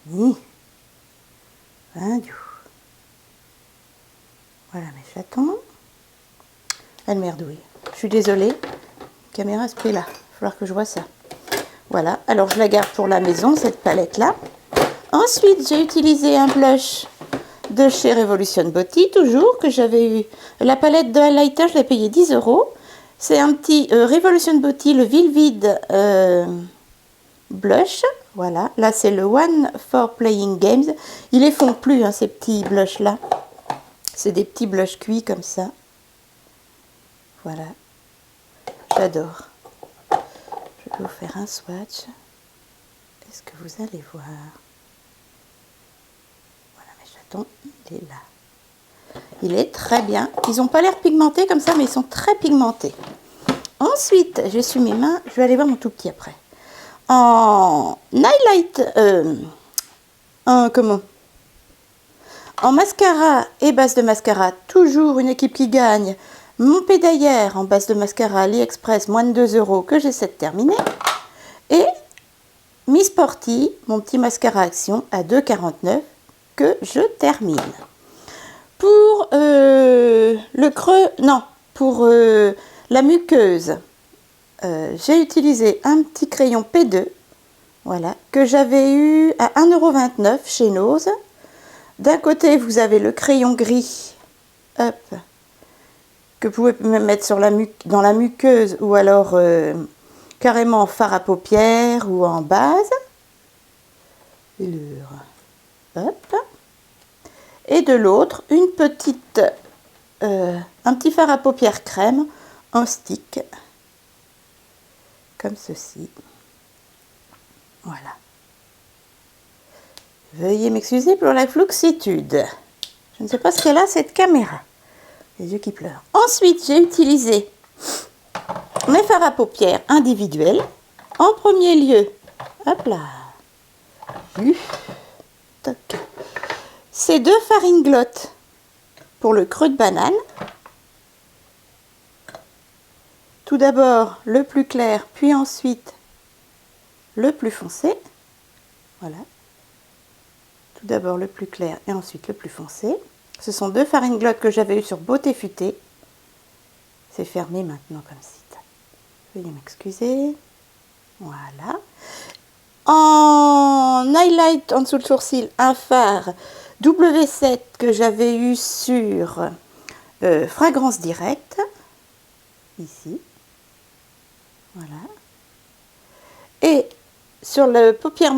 Oui. Voilà mes chatons. Elle merdouille. Je suis désolée. La caméra se plaît là. Il va falloir que je vois ça. Voilà. Alors je la garde pour la maison, cette palette-là. Ensuite, j'ai utilisé un blush de chez Revolution Beauty, toujours, que j'avais eu. La palette de highlighter, je l'ai payé 10 €. C'est un petit Revolution Beauty, le Vivid blush. Voilà, là c'est le One for Playing Games. Ils les font plus, hein, ces petits blushs là. C'est des petits blushs cuits comme ça. Voilà, j'adore. Je vais vous faire un swatch. Est-ce que vous allez voir? Voilà mes chatons, il est là. Il est très bien. Ils n'ont pas l'air pigmentés comme ça, mais ils sont très pigmentés. Ensuite, j'essuie mes mains. Je vais aller voir mon tout petit après. En highlight, en mascara et base de mascara, toujours une équipe qui gagne. Mon pédaillère en base de mascara AliExpress, moins de 2 € que j'essaie de terminer. Et Miss Sporty, mon petit mascara Action à 2,49 € que je termine. Pour le creux, non, pour la muqueuse, j'ai utilisé un petit crayon P2, voilà, que j'avais eu à 1,29 € chez Nose. D'un côté, vous avez le crayon gris, hop, que vous pouvez me mettre sur dans la muqueuse ou alors carrément en fard à paupières ou en base. Hop. Et de l'autre, un petit fard à paupières crème en stick, comme ceci. Voilà. Veuillez m'excuser pour la fluxitude. Je ne sais pas ce qu'elle a, cette caméra. Les yeux qui pleurent. Ensuite, j'ai utilisé mes fards à paupières individuels. En premier lieu, hop là, toc. Ces 2 faringlottes pour le creux de banane. Tout d'abord le plus clair, puis ensuite le plus foncé. Voilà. Tout d'abord le plus clair et ensuite le plus foncé. Ce sont 2 faringlottes que j'avais eu sur Beauté Futée. C'est fermé maintenant comme site. Veuillez m'excuser. Voilà. En highlight en dessous le sourcil, un fard W7 que j'avais eu sur Fragrance Directe. Ici. Voilà. Et sur la paupière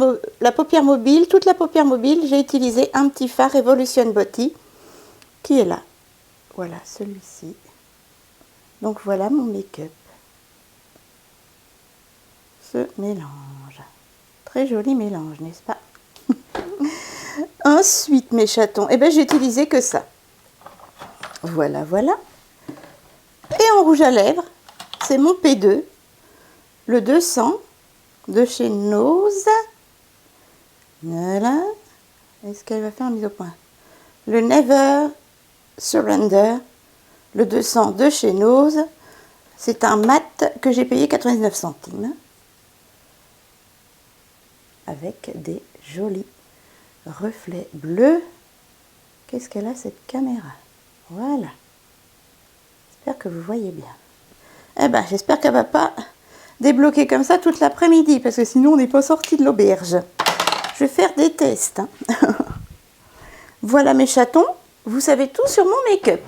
mobile, toute la paupière mobile, j'ai utilisé un petit fard Revolution Beauty qui est là. Voilà, celui-ci. Donc voilà mon make-up. Ce mélange. Très joli mélange, n'est-ce pas? Ensuite, mes chatons, eh ben, j'ai utilisé que ça. Voilà, voilà. Et en rouge à lèvres, c'est mon P2, le 200 de chez Nose. Voilà. Est-ce qu'elle va faire la mise au point? Le Never Surrender, le 200 de chez Nose. C'est un mat que j'ai payé 99 centimes. Avec des jolis reflets bleus. Qu'est-ce qu'elle a cette caméra? Voilà. J'espère que vous voyez bien. Eh ben, j'espère qu'elle ne va pas débloquer comme ça toute l'après-midi, parce que sinon on n'est pas sorti de l'auberge. Je vais faire des tests. Hein. Voilà mes chatons, vous savez tout sur mon make-up.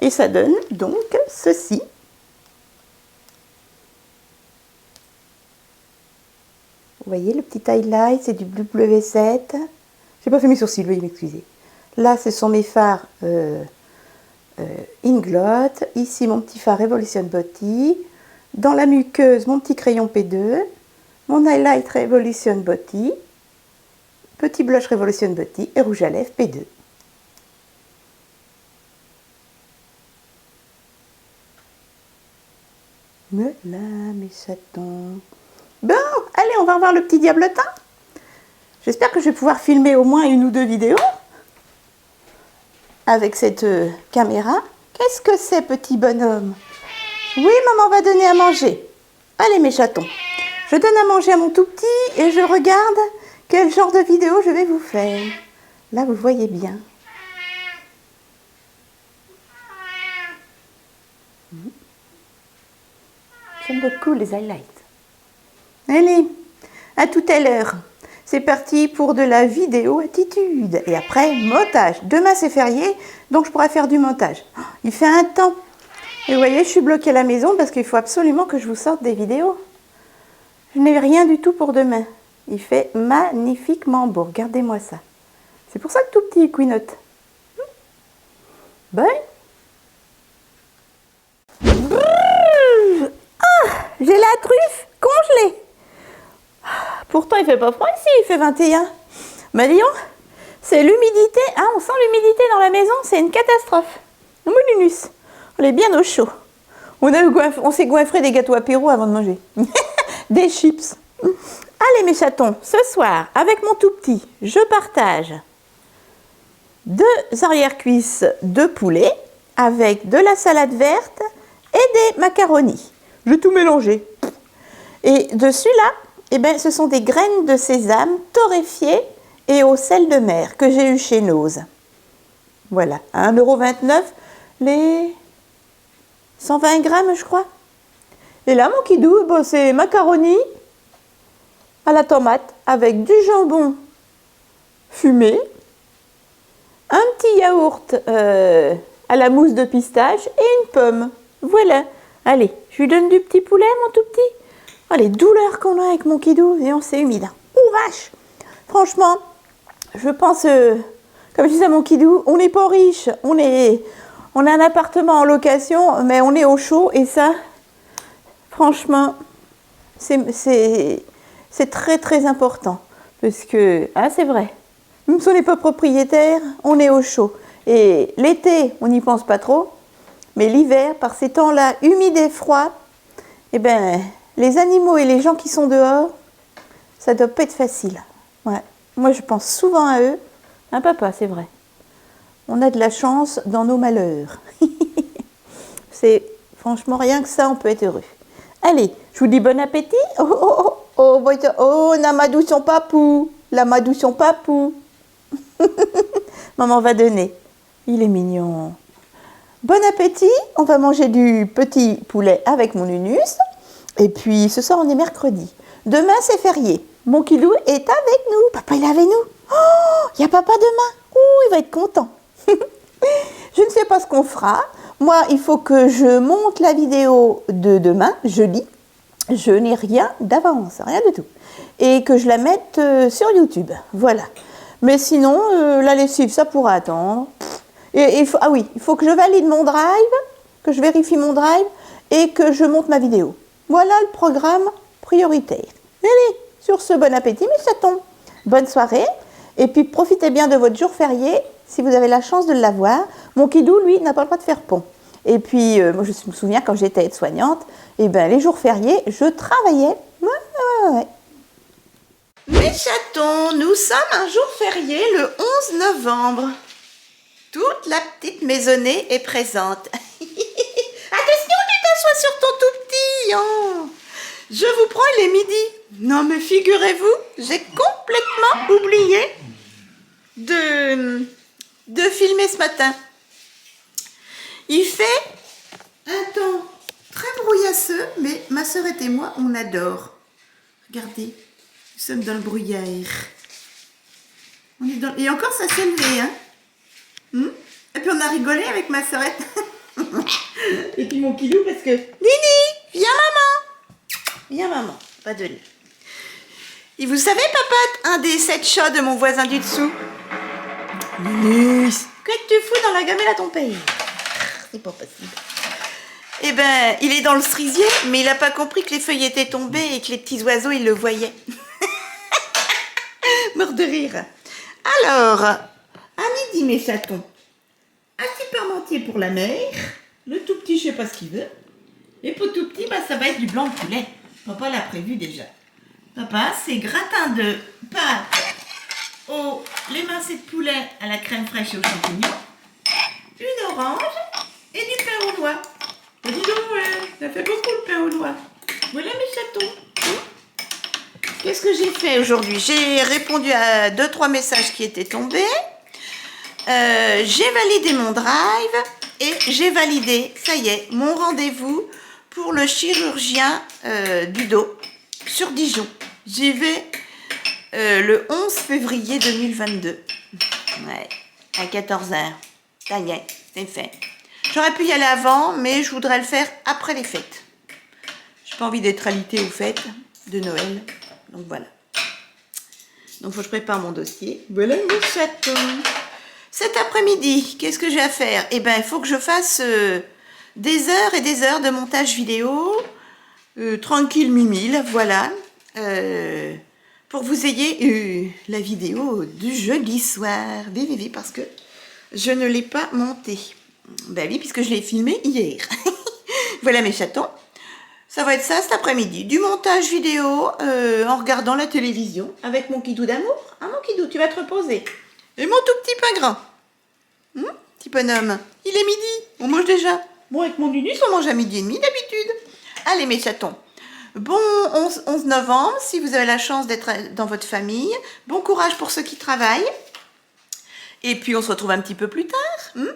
Et ça donne donc ceci. Vous voyez le petit highlight, c'est du W7. J'ai pas fait mes sourcils, veuillez m'excuser. Là, ce sont mes fards Inglot. Ici, mon petit fard Revolution Beauty. Dans la muqueuse, mon petit crayon P2. Mon highlight Revolution Beauty. Petit blush Revolution Beauty et rouge à lèvres P2. Voilà, mes chatons. Bon, allez, on va revoir le petit diablotin. J'espère que je vais pouvoir filmer au moins 1 ou 2 vidéos avec cette caméra. Qu'est-ce que c'est, petit bonhomme? Oui, maman va donner à manger. Allez, mes chatons. Je donne à manger à mon tout petit et je regarde quel genre de vidéo je vais vous faire. Là, vous voyez bien. J'aime beaucoup les highlights. Allez, à tout à l'heure. C'est parti pour de la vidéo attitude. Et après, montage. Demain, c'est férié, donc je pourrai faire du montage. Oh, il fait un temps. Et vous voyez, je suis bloquée à la maison parce qu'il faut absolument que je vous sorte des vidéos. Je n'ai rien du tout pour demain. Il fait magnifiquement beau. Regardez-moi ça. C'est pour ça que tout petit quinote. Bon. Ah, j'ai la truffe congelée. Pourtant, il fait pas froid ici, il fait 21. Mais disons, c'est l'humidité. Ah, on sent l'humidité dans la maison, c'est une catastrophe. Moulinus, on est bien au chaud. On s'est goinfré des gâteaux apéro avant de manger. Des chips. Allez mes chatons, ce soir, avec mon tout petit, je partage 2 arrière-cuisses de poulet avec de la salade verte et des macaronis. Je vais tout mélanger. Et dessus là, eh ben, ce sont des graines de sésame torréfiées et au sel de mer que j'ai eu chez Nose. Voilà, à 1,29 € les 120 grammes, je crois. Et là, mon kidou, bon, c'est macaroni à la tomate avec du jambon fumé, un petit yaourt à la mousse de pistache et une pomme. Voilà. Allez, je lui donne du petit poulet, mon tout petit. Oh, les douleurs qu'on a avec mon kidou, et on c'est humide. Oh vache! Franchement, je pense, comme je disais à mon kidou, on n'est pas riche, on a un appartement en location, mais on est au chaud, et ça, franchement, c'est très très important. Parce que, ah, c'est vrai, même si on n'est pas propriétaire, on est au chaud. Et l'été, on n'y pense pas trop, mais l'hiver, par ces temps-là humides et froids, eh ben, les animaux et les gens qui sont dehors, ça doit pas être facile. Ouais. Moi, je pense souvent à eux. Hein, papa, c'est vrai. On a de la chance dans nos malheurs. C'est franchement rien que ça, on peut être heureux. Allez, je vous dis bon appétit. Oh, oh, oh, oh, oh, Namadou son papou. Lamadou son papou. Maman va donner. Il est mignon. Bon appétit. On va manger du petit poulet avec mon Nunus. Et puis, ce soir, on est mercredi. Demain, c'est férié. Mon Kidou est avec nous. Papa, il est avec nous. Oh, il y a papa demain. Ouh, il va être content. Je ne sais pas ce qu'on fera. Moi, il faut que je monte la vidéo de demain, jeudi. Je n'ai rien d'avance, rien du tout. Et que je la mette sur YouTube. Voilà. Mais sinon, la lessive, ça pourra attendre. Et ah oui, il faut que je valide mon drive, que je vérifie mon drive et que je monte ma vidéo. Voilà le programme prioritaire. Allez, sur ce, bon appétit, mes chatons. Bonne soirée. Et puis, profitez bien de votre jour férié, si vous avez la chance de l'avoir. Mon Kidou, lui, n'a pas le droit de faire pont. Et puis, moi, je me souviens, quand j'étais aide-soignante, eh ben, les jours fériés, je travaillais. Ouais. Mes chatons, nous sommes un jour férié, le 11 novembre. Toute la petite maisonnée est présente. Attention, tu t'assois sur ton tout petit. Oh. Je vous prends, il est midi. Non, mais figurez-vous, j'ai complètement oublié de filmer ce matin. Il fait un temps très brouillasseux, mais ma sœur et moi, on adore. Regardez, nous sommes dans le brouillard. Et encore, ça s'est levé, hein. Et puis on a rigolé avec ma sœurette. Et puis mon Kidou parce que... Nini, viens maman, pas de lait. Et vous savez papa, un des 7 chats de mon voisin du dessous. Nini, que tu fous dans la gamelle à ton père? C'est pas possible. Eh ben, il est dans le cerisier, mais il n'a pas compris que les feuilles étaient tombées et que les petits oiseaux, ils le voyaient. Mort de rire. Alors, à midi, mes chatons, un petit parmentier pour la mère. Le tout petit, je sais pas ce qu'il veut. Et pour tout petit, bah, ça va être du blanc de poulet. Papa l'a prévu déjà. Papa, c'est gratin de pâte aux l'émincé de poulet à la crème fraîche et aux champignons, une orange et du pain au noix. Dis donc, ça fait beaucoup le pain au noix. Voilà mes chatons. Qu'est-ce que j'ai fait aujourd'hui? J'ai répondu à 2-3 messages qui étaient tombés. J'ai validé mon drive et j'ai validé, ça y est, mon rendez-vous pour le chirurgien du dos sur Dijon. J'y vais le 11 février 2022. Ouais, à 14 h. Ça y est, c'est fait. J'aurais pu y aller avant, mais je voudrais le faire après les fêtes. J'ai pas envie d'être alitée aux fêtes de Noël. Donc voilà. Donc il faut que je prépare mon dossier. Voilà mes chatons. Cet après-midi, qu'est-ce que j'ai à faire? Eh bien, il faut que je fasse des heures et des heures de montage vidéo. Tranquille, mimile, voilà. Pour que vous ayez la vidéo du jeudi soir. Oui, parce que je ne l'ai pas montée. Ben oui, puisque je l'ai filmé hier. Voilà mes chatons. Ça va être ça cet après-midi. Du montage vidéo en regardant la télévision avec mon Kidou d'amour. Hein, mon Kidou, tu vas te reposer. Et mon tout petit pain gras. Petit bonhomme. Il est midi. On mange déjà. Bon, avec mon Nunus, on mange à midi et demi d'habitude. Allez, mes chatons. Bon 11 novembre, si vous avez la chance d'être dans votre famille. Bon courage pour ceux qui travaillent. Et puis, on se retrouve un petit peu plus tard.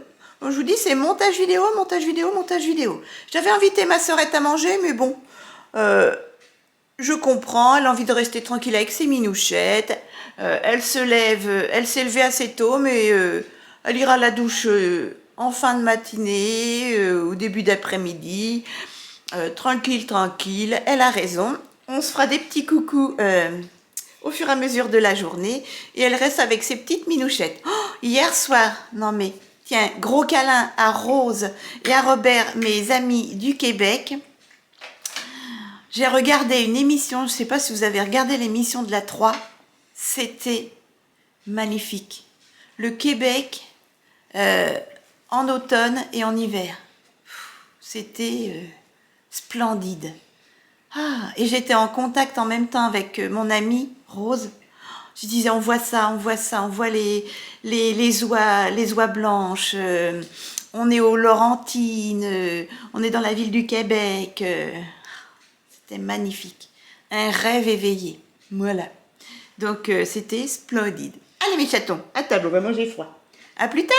Je vous dis, c'est montage vidéo, montage vidéo, montage vidéo. J'avais invité ma sœurette à manger, mais bon, je comprends, elle a envie de rester tranquille avec ses minouchettes. Elle s'est levée assez tôt, mais elle ira à la douche en fin de matinée, au début d'après-midi. Tranquille, elle a raison. On se fera des petits coucous au fur et à mesure de la journée. Et elle reste avec ses petites minouchettes. Oh, hier soir, non mais, tiens, gros câlin à Rose et à Robert, mes amis du Québec. J'ai regardé une émission, je ne sais pas si vous avez regardé l'émission de la 3. C'était magnifique. Le Québec en automne et en hiver. C'était splendide. Ah, et j'étais en contact en même temps avec mon amie Rose. Je disais, on voit ça, on voit ça, on voit les oies blanches. On est aux Laurentines, on est dans la ville du Québec. C'était magnifique. Un rêve éveillé. Voilà. Donc, c'était splendide. Allez, mes chatons, à table, on va manger froid. À plus tard.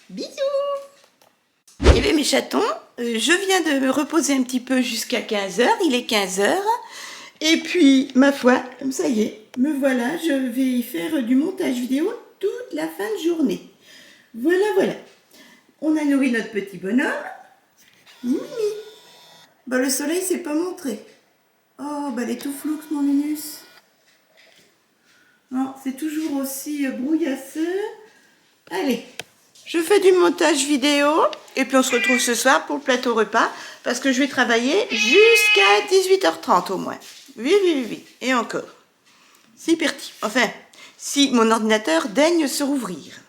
Bisous. Eh bien, mes chatons, je viens de me reposer un petit peu jusqu'à 15h. Il est 15h. Et puis, ma foi, ça y est, me voilà. Je vais faire du montage vidéo toute la fin de journée. Voilà, voilà. On a nourri notre petit bonhomme. Mimi. Bah, le soleil s'est pas montré. Oh, bah, elle est tout floue, mon minus. Non, c'est toujours aussi brouillasseux. Allez, je fais du montage vidéo et puis on se retrouve ce soir pour le plateau repas parce que je vais travailler jusqu'à 18h30 au moins. Oui, oui, oui, oui. Et encore. C'est parti. Enfin, si mon ordinateur daigne se rouvrir.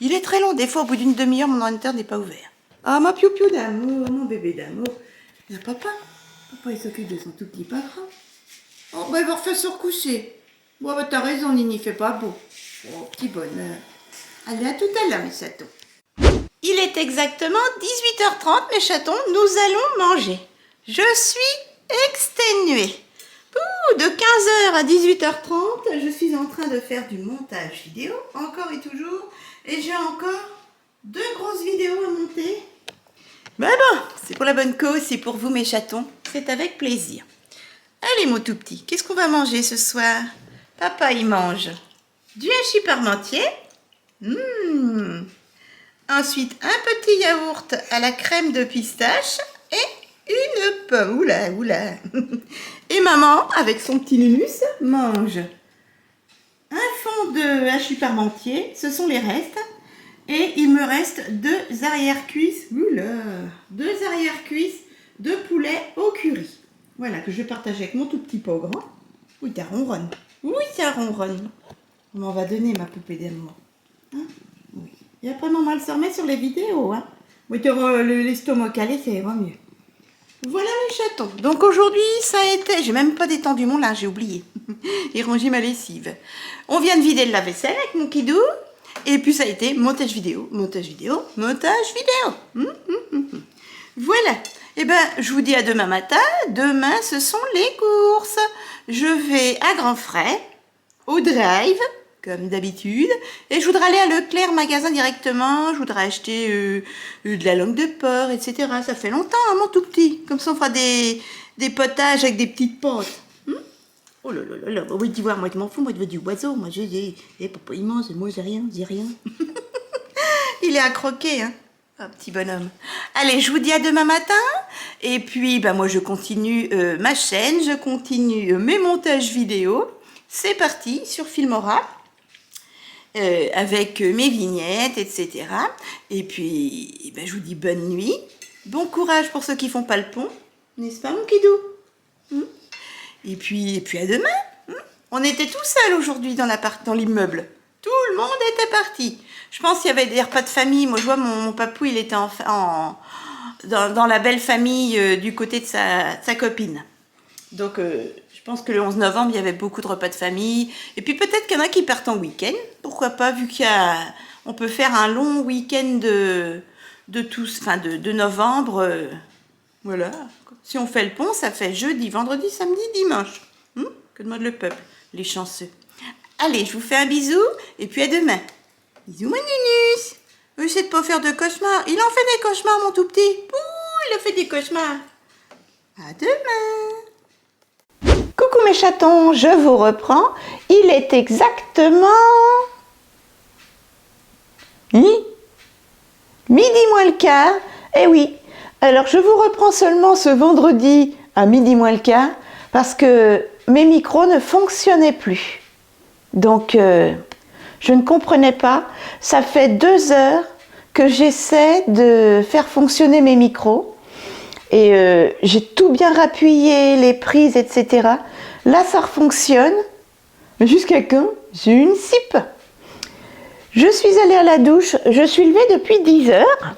Il est très long. Des fois, au bout d'une demi-heure, mon ordinateur n'est pas ouvert. Ah, ma piou-piou d'amour, mon bébé d'amour. Il y a papa. Papa, il s'occupe de son tout petit papa. Oh, bah, il va refaire se recoucher. Bon, bah, t'as raison, Nini, fait pas beau. Oh, petit bonheur. Allez, à tout à l'heure, mes chatons. Il est exactement 18h30, mes chatons. Nous allons manger. Je suis exténuée. De 15h à 18h30, je suis en train de faire du montage vidéo, encore et toujours. Et j'ai encore 2 grosses vidéos à monter. Ben bon, c'est pour la bonne cause, c'est pour vous, mes chatons. C'est avec plaisir. Allez, mon tout petit, qu'est-ce qu'on va manger ce soir? Papa, il mange du hachis parmentier. Ensuite, un petit yaourt à la crème de pistache et une pomme. Oula, oula. Et maman, avec son petit nunus, mange un fond de hachis parmentier. Ce sont les restes. Et il me reste 2 arrière-cuisses. Oula, 2 arrière-cuisses de poulet au curry. Voilà, que je vais partager avec mon tout petit pot grand. Oui, ça ronronne. Oui, ça ronronne. On m'en va donner, ma poupée d'amour. Hein? Oui. Et après, maman, elle se remet sur les vidéos. Hein? Oui, tu auras l'estomac calé, ça ira mieux. Voilà mes chatons. Donc aujourd'hui, ça a été... J'ai même pas détendu mon linge, j'ai oublié. Et rangé ma lessive. On vient de vider le lave-vaisselle avec mon kidou. Et puis ça a été montage vidéo, montage vidéo, montage vidéo. Voilà. Eh ben, je vous dis à demain matin. Demain, ce sont les courses. Je vais à Grand Frais, au Drive, comme d'habitude. Et je voudrais aller à Leclerc magasin directement. Je voudrais acheter de la langue de porc, etc. Ça fait longtemps, hein, mon tout petit. Comme ça, on fera des potages avec des petites pâtes. Oh là là là là. Oui, tu vois, moi, je m'en fous. Moi, je veux du oiseau. Moi, papa, il mange. Moi, j'ai rien. Il est à croquer, hein. Oh, petit bonhomme. Allez, je vous dis à demain matin. Et puis, bah, moi, je continue ma chaîne. Je continue mes montages vidéo. C'est parti sur Filmora. Avec mes vignettes, etc. Et puis, ben, je vous dis bonne nuit. Bon courage pour ceux qui font pas le pont. N'est-ce pas, mon kidou? Et puis à demain. On était tout seul aujourd'hui dans l'immeuble. Tout le monde était parti. Je pense qu'il y avait des repas de famille. Moi, je vois mon papou, il était dans la belle famille du côté de sa copine. Donc, je pense que le 11 novembre, il y avait beaucoup de repas de famille. Et puis peut-être qu'il y en a qui partent en week-end. Pourquoi pas, vu on peut faire un long week-end de novembre. Voilà. Si on fait le pont, ça fait jeudi, vendredi, samedi, dimanche. Que demande le peuple, les chanceux. Allez, je vous fais un bisou et puis à demain. Bisous, mon nunus. Essaie de pas faire de cauchemars. Il en fait des cauchemars, mon tout petit. Ouh, il a fait des cauchemars. À demain. Coucou mes chatons, je vous reprends. Il est exactement... midi moins le quart. Eh oui. Alors, je vous reprends seulement ce vendredi à midi moins le quart parce que mes micros ne fonctionnaient plus. Donc, je ne comprenais pas. Ça fait 2 heures que j'essaie de faire fonctionner mes micros. Et j'ai tout bien rappuyé, les prises, etc. Là, ça fonctionne. Jusqu'à quand j'ai une cipe. Je suis allée à la douche. Je suis levée depuis 10 heures.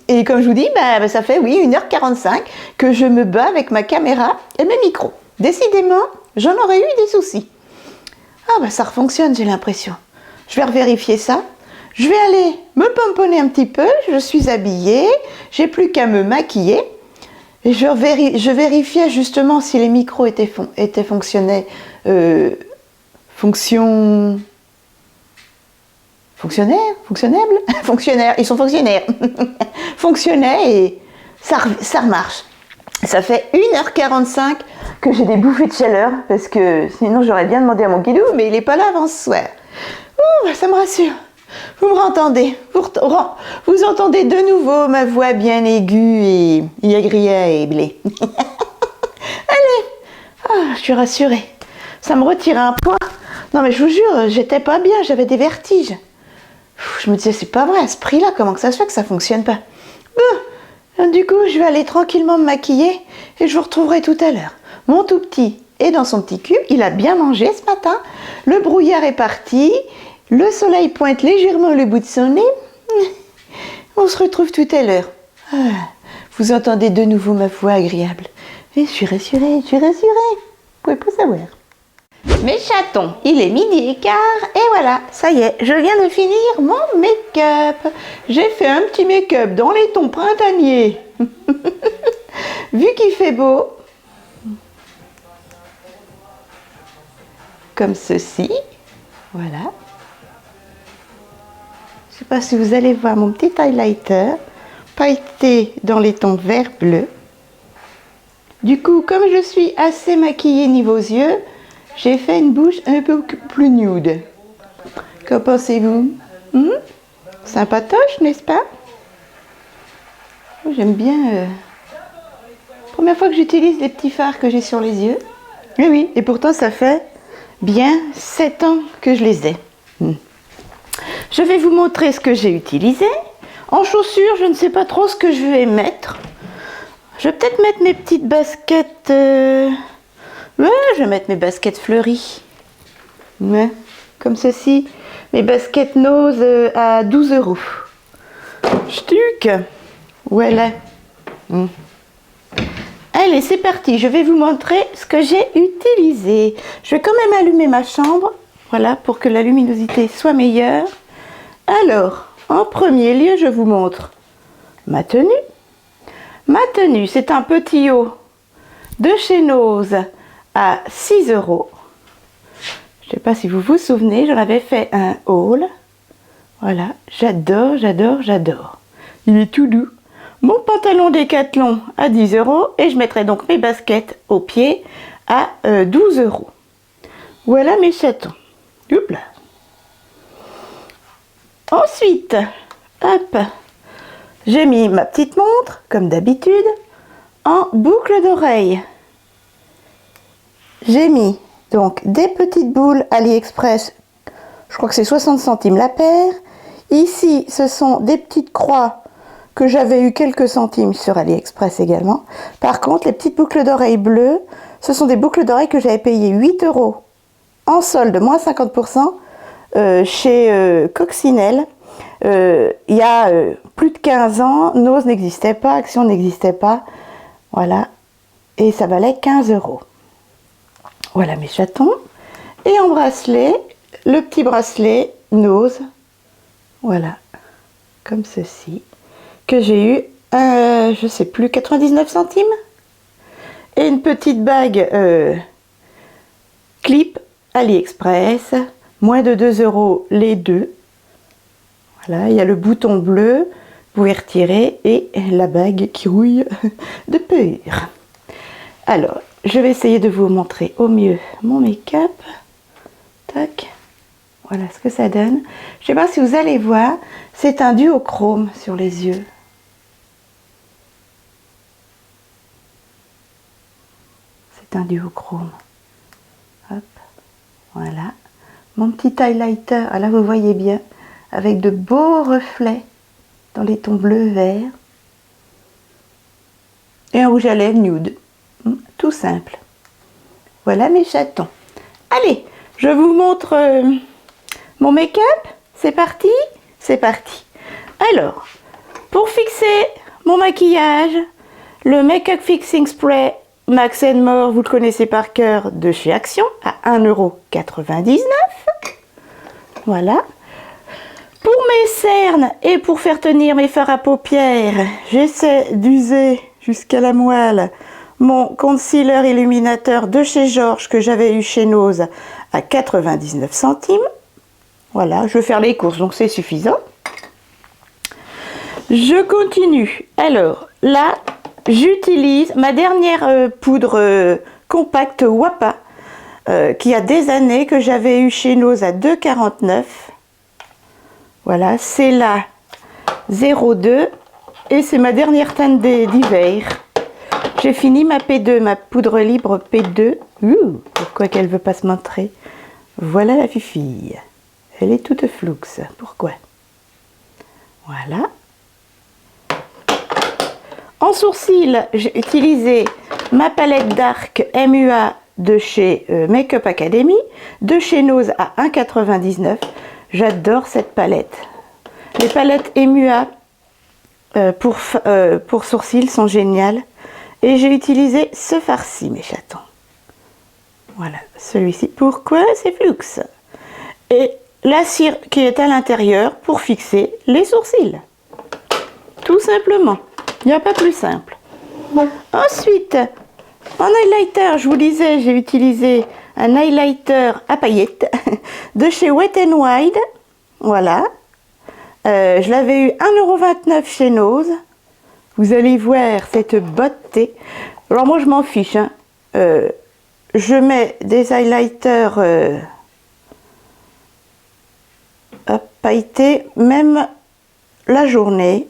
Et comme je vous dis, ça fait, oui, 1h45 que je me bats avec ma caméra et mes micros. Décidément, j'en aurais eu des soucis. Ah, ça fonctionne, j'ai l'impression. Je vais revérifier ça. Je vais aller me pomponner un petit peu. Je suis habillée. J'ai plus qu'à me maquiller. Et je vérifiais justement si les micros fonctionnaient. Fonctionnaires, ils sont fonctionnaires. Fonctionnaient et ça remarche. Ça fait 1h45 que j'ai des bouffées de chaleur parce que sinon j'aurais bien demandé à mon guidou, mais il n'est pas là avant ce soir. Ouh, ça me rassure. Vous me entendez, vous entendez de nouveau ma voix bien aiguë et agréable. Allez, je suis rassurée. Ça me retire un poids. Non mais je vous jure, j'étais pas bien, j'avais des vertiges. Je me disais, c'est pas vrai, à ce prix-là, comment que ça se fait que ça fonctionne pas? Du coup, je vais aller tranquillement me maquiller et je vous retrouverai tout à l'heure. Mon tout petit est dans son petit cube, il a bien mangé ce matin, le brouillard est parti, le soleil pointe légèrement le bout de son nez. On se retrouve tout à l'heure. Vous entendez de nouveau ma voix agréable. Et je suis rassurée, Vous pouvez pas savoir. Mes chatons, il est 12h15 et voilà, ça y est, je viens de finir mon make-up. J'ai fait un petit make-up dans les tons printaniers. Vu qu'il fait beau, comme ceci, voilà. Je ne sais pas si vous allez voir mon petit highlighter, pailleté dans les tons vert-bleu. Du coup, comme je suis assez maquillée niveau yeux, j'ai fait une bouche un peu plus nude. Qu'en pensez-vous? Sympatoche, n'est-ce pas? J'aime bien. Première fois que j'utilise les petits fards que j'ai sur les yeux. Oui, oui, et pourtant ça fait bien 7 ans que je les ai. Je vais vous montrer ce que j'ai utilisé. En chaussures, je ne sais pas trop ce que je vais mettre. Je vais peut-être mettre mes petites baskets... Ouais, je vais mettre mes baskets fleuries. Ouais, comme ceci. Mes baskets Nose à 12 €. Stuc. Voilà. Allez, c'est parti. Je vais vous montrer ce que j'ai utilisé. Je vais quand même allumer ma chambre. Voilà, pour que la luminosité soit meilleure. Alors, en premier lieu, je vous montre ma tenue. Ma tenue, c'est un petit haut de chez Nose à 6 €. Je ne sais pas si vous vous souvenez, j'en avais fait un haul. Voilà, j'adore. Il est tout doux. Mon pantalon Décathlon à 10 € et je mettrai donc mes baskets aux pieds à 12 €. Voilà mes chatons. Hop là. Ensuite, hop, j'ai mis ma petite montre, comme d'habitude, en boucle d'oreille. J'ai mis donc des petites boules AliExpress, je crois que c'est 60 centimes la paire. Ici, ce sont des petites croix que j'avais eu quelques centimes sur AliExpress également. Par contre, les petites boucles d'oreilles bleues, ce sont des boucles d'oreilles que j'avais payées 8 € en solde, moins 50%, chez Coccinelle. Il y a plus de 15 ans, Nose n'existait pas, Action n'existait pas. Voilà. Et ça valait 15 €. Voilà mes chatons. Et en bracelet, le petit bracelet Nose. Voilà. Comme ceci. Que j'ai eu, je sais plus, 99 centimes. Et une petite bague clip AliExpress. Moins de 2 € les deux. Voilà, il y a le bouton bleu. Vous pouvez retirer et la bague qui rouille de peur. Alors, je vais essayer de vous montrer au mieux mon make-up. Tac. Voilà ce que ça donne. Je ne sais pas si vous allez voir, c'est un duochrome sur les yeux. C'est duochrome. Hop, voilà. Mon petit highlighter, ah là vous voyez bien, avec de beaux reflets dans les tons bleu-vert. Et un rouge à lèvres nude. Tout simple. Voilà mes chatons. Allez, je vous montre mon make-up. C'est parti? C'est parti. Alors, pour fixer mon maquillage, le Make-up Fixing Spray Max & More, vous le connaissez par cœur, de chez Action, à 1,99 €. Voilà. Pour mes cernes et pour faire tenir mes fards à paupières, j'essaie d'user jusqu'à la moelle mon concealer illuminateur de chez Georges que j'avais eu chez Nose à 99 centimes. Voilà, je vais faire les courses, donc c'est suffisant. Je continue. Alors, là, j'utilise ma dernière poudre compacte Wapa, qui a des années, que j'avais eu chez Nose à 2,49 €. Voilà, c'est la 02 et c'est ma dernière teinte d'hiver. J'ai fini ma P2, ma poudre libre P2. Pourquoi qu'elle veut pas se montrer? Voilà la fifille. Elle est toute floux. Pourquoi? Voilà. En sourcil, j'ai utilisé ma palette Dark MUA de chez Make-up Academy, de chez Nose à 1,99 €. J'adore cette palette. Les palettes MUA pour sourcils sont géniales. Et j'ai utilisé ce fard-ci, mes chatons. Voilà, celui-ci. Pourquoi? C'est flux. Et la cire qui est à l'intérieur pour fixer les sourcils. Tout simplement. Il n'y a pas plus simple. Ensuite, en highlighter, je vous disais, j'ai utilisé un highlighter à paillettes de chez Wet n Wild. Voilà. Je l'avais eu 1,29 € chez Nose. Vous allez voir cette beauté. Alors moi je m'en fiche. Hein. Je mets des highlighters pailletés même la journée.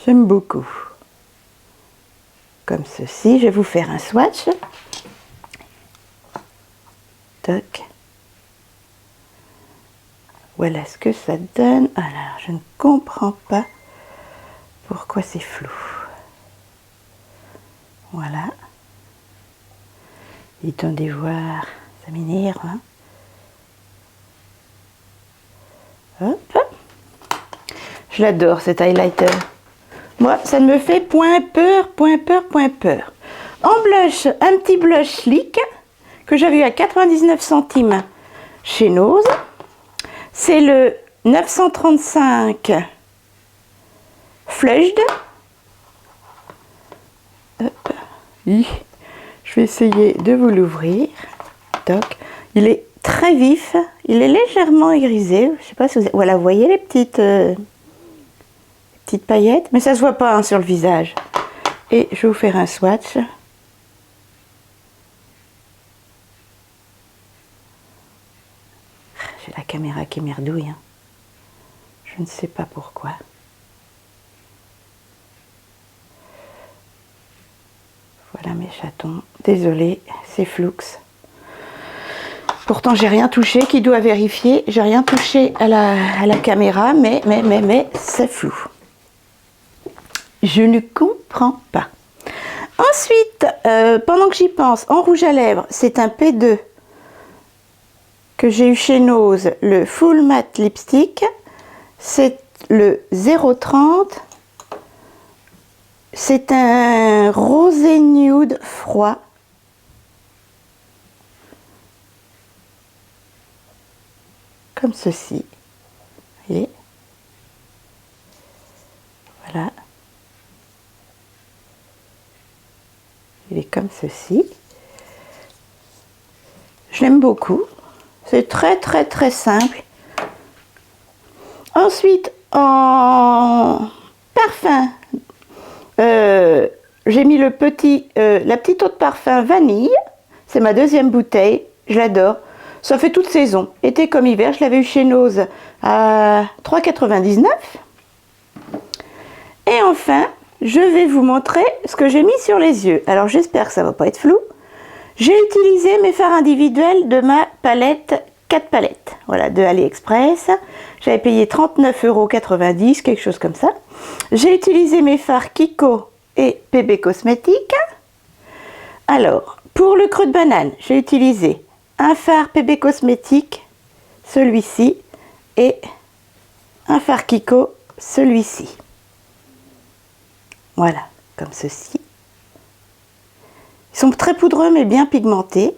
J'aime beaucoup. Comme ceci. Je vais vous faire un swatch. Toc. Voilà ce que ça donne. Alors je ne comprends pas pourquoi c'est flou. Voilà. Attendez voir, ça m'énerve. Hein. Hop. Je l'adore cet highlighter. Moi, ça me fait point peur, point peur, point peur. En blush, un petit blush Sleek que j'avais eu à 99 centimes chez Nose. C'est le 935 Flushed. Hop. Je vais essayer de vous l'ouvrir. Toc. Il est très vif. Il est légèrement irisé. Je sais pas si vous... Voilà, vous voyez les petites paillettes. Mais ça se voit pas hein, sur le visage. Et je vais vous faire un swatch. J'ai la caméra qui merdouille. Hein. Je ne sais pas pourquoi. Voilà mes chatons. Désolée, c'est flou. Pourtant, j'ai rien touché. Qui doit vérifier? J'ai rien touché à la caméra, mais c'est flou. Je ne comprends pas. Ensuite, pendant que j'y pense, en rouge à lèvres, c'est un P2 que j'ai eu chez Nose, le Full Matte Lipstick. C'est le 030. C'est un rosé nude froid. Comme ceci. Vous voyez? Voilà. Il est comme ceci. Je l'aime beaucoup. C'est très simple. Ensuite, en parfum, j'ai mis la petite eau de parfum vanille. C'est ma deuxième bouteille. Je l'adore. Ça fait toute saison. Été comme hiver. Je l'avais eu chez Nose à 3,99 €. Et enfin, je vais vous montrer ce que j'ai mis sur les yeux. Alors j'espère que ça va pas être flou. J'ai utilisé mes fards individuels de ma palette 4 palettes. Voilà, de AliExpress. J'avais payé 39,90 €, quelque chose comme ça. J'ai utilisé mes fards Kiko et PB Cosmétiques. Alors, pour le creux de banane, j'ai utilisé un fard PB Cosmétiques, celui-ci, et un fard Kiko, celui-ci. Voilà, comme ceci. Ils sont très poudreux mais bien pigmentés.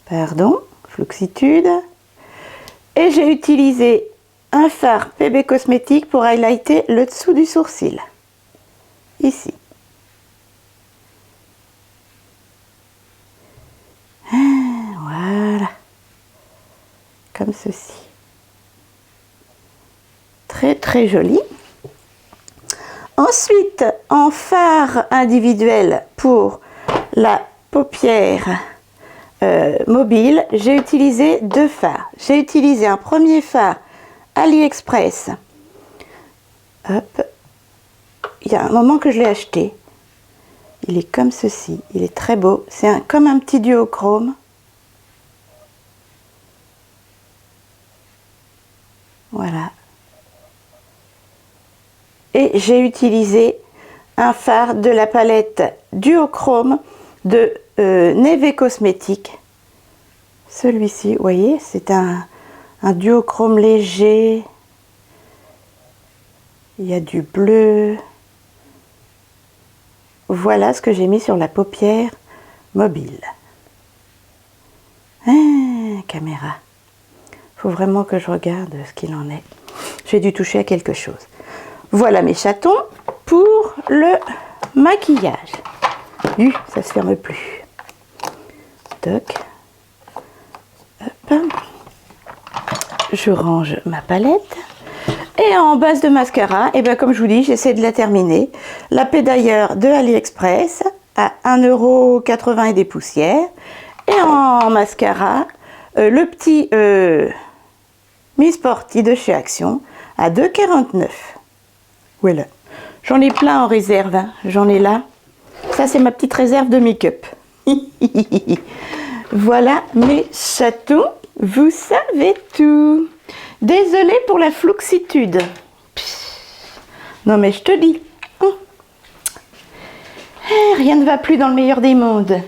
Pardon, Fluxitude. Et j'ai utilisé un fard PB Cosmétiques pour highlighter le dessous du sourcil. Ici. Voilà. Comme ceci. Très très joli. Ensuite, en fard individuel pour la paupière mobile, j'ai utilisé 2 fards. J'ai utilisé un premier fard AliExpress. Hop. Il y a un moment que je l'ai acheté. Il est comme ceci. Il est très beau. C'est comme un petit duochrome. Voilà. Et j'ai utilisé un fard de la palette duochrome de Neve Cosmétiques. Celui-ci, vous voyez, c'est un duochrome léger. Il y a du bleu. Voilà ce que j'ai mis sur la paupière mobile. Ah, caméra. Il faut vraiment que je regarde ce qu'il en est. J'ai dû toucher à quelque chose. Voilà mes chatons pour le maquillage. Ça se ferme plus. Toc. Hop. Je range ma palette. Et en base de mascara, et bien comme je vous dis, j'essaie de la terminer. La Pédailleur de AliExpress à 1,80 € et des poussières. Et en mascara, le petit Miss Sporty de chez Action à 2,49 €. Voilà. J'en ai plein en réserve. Hein. J'en ai là. Ça, c'est ma petite réserve de make-up. Voilà mes chatons. Vous savez tout. Désolée pour la fluxitude. Non mais je te dis. Rien ne va plus dans le meilleur des mondes.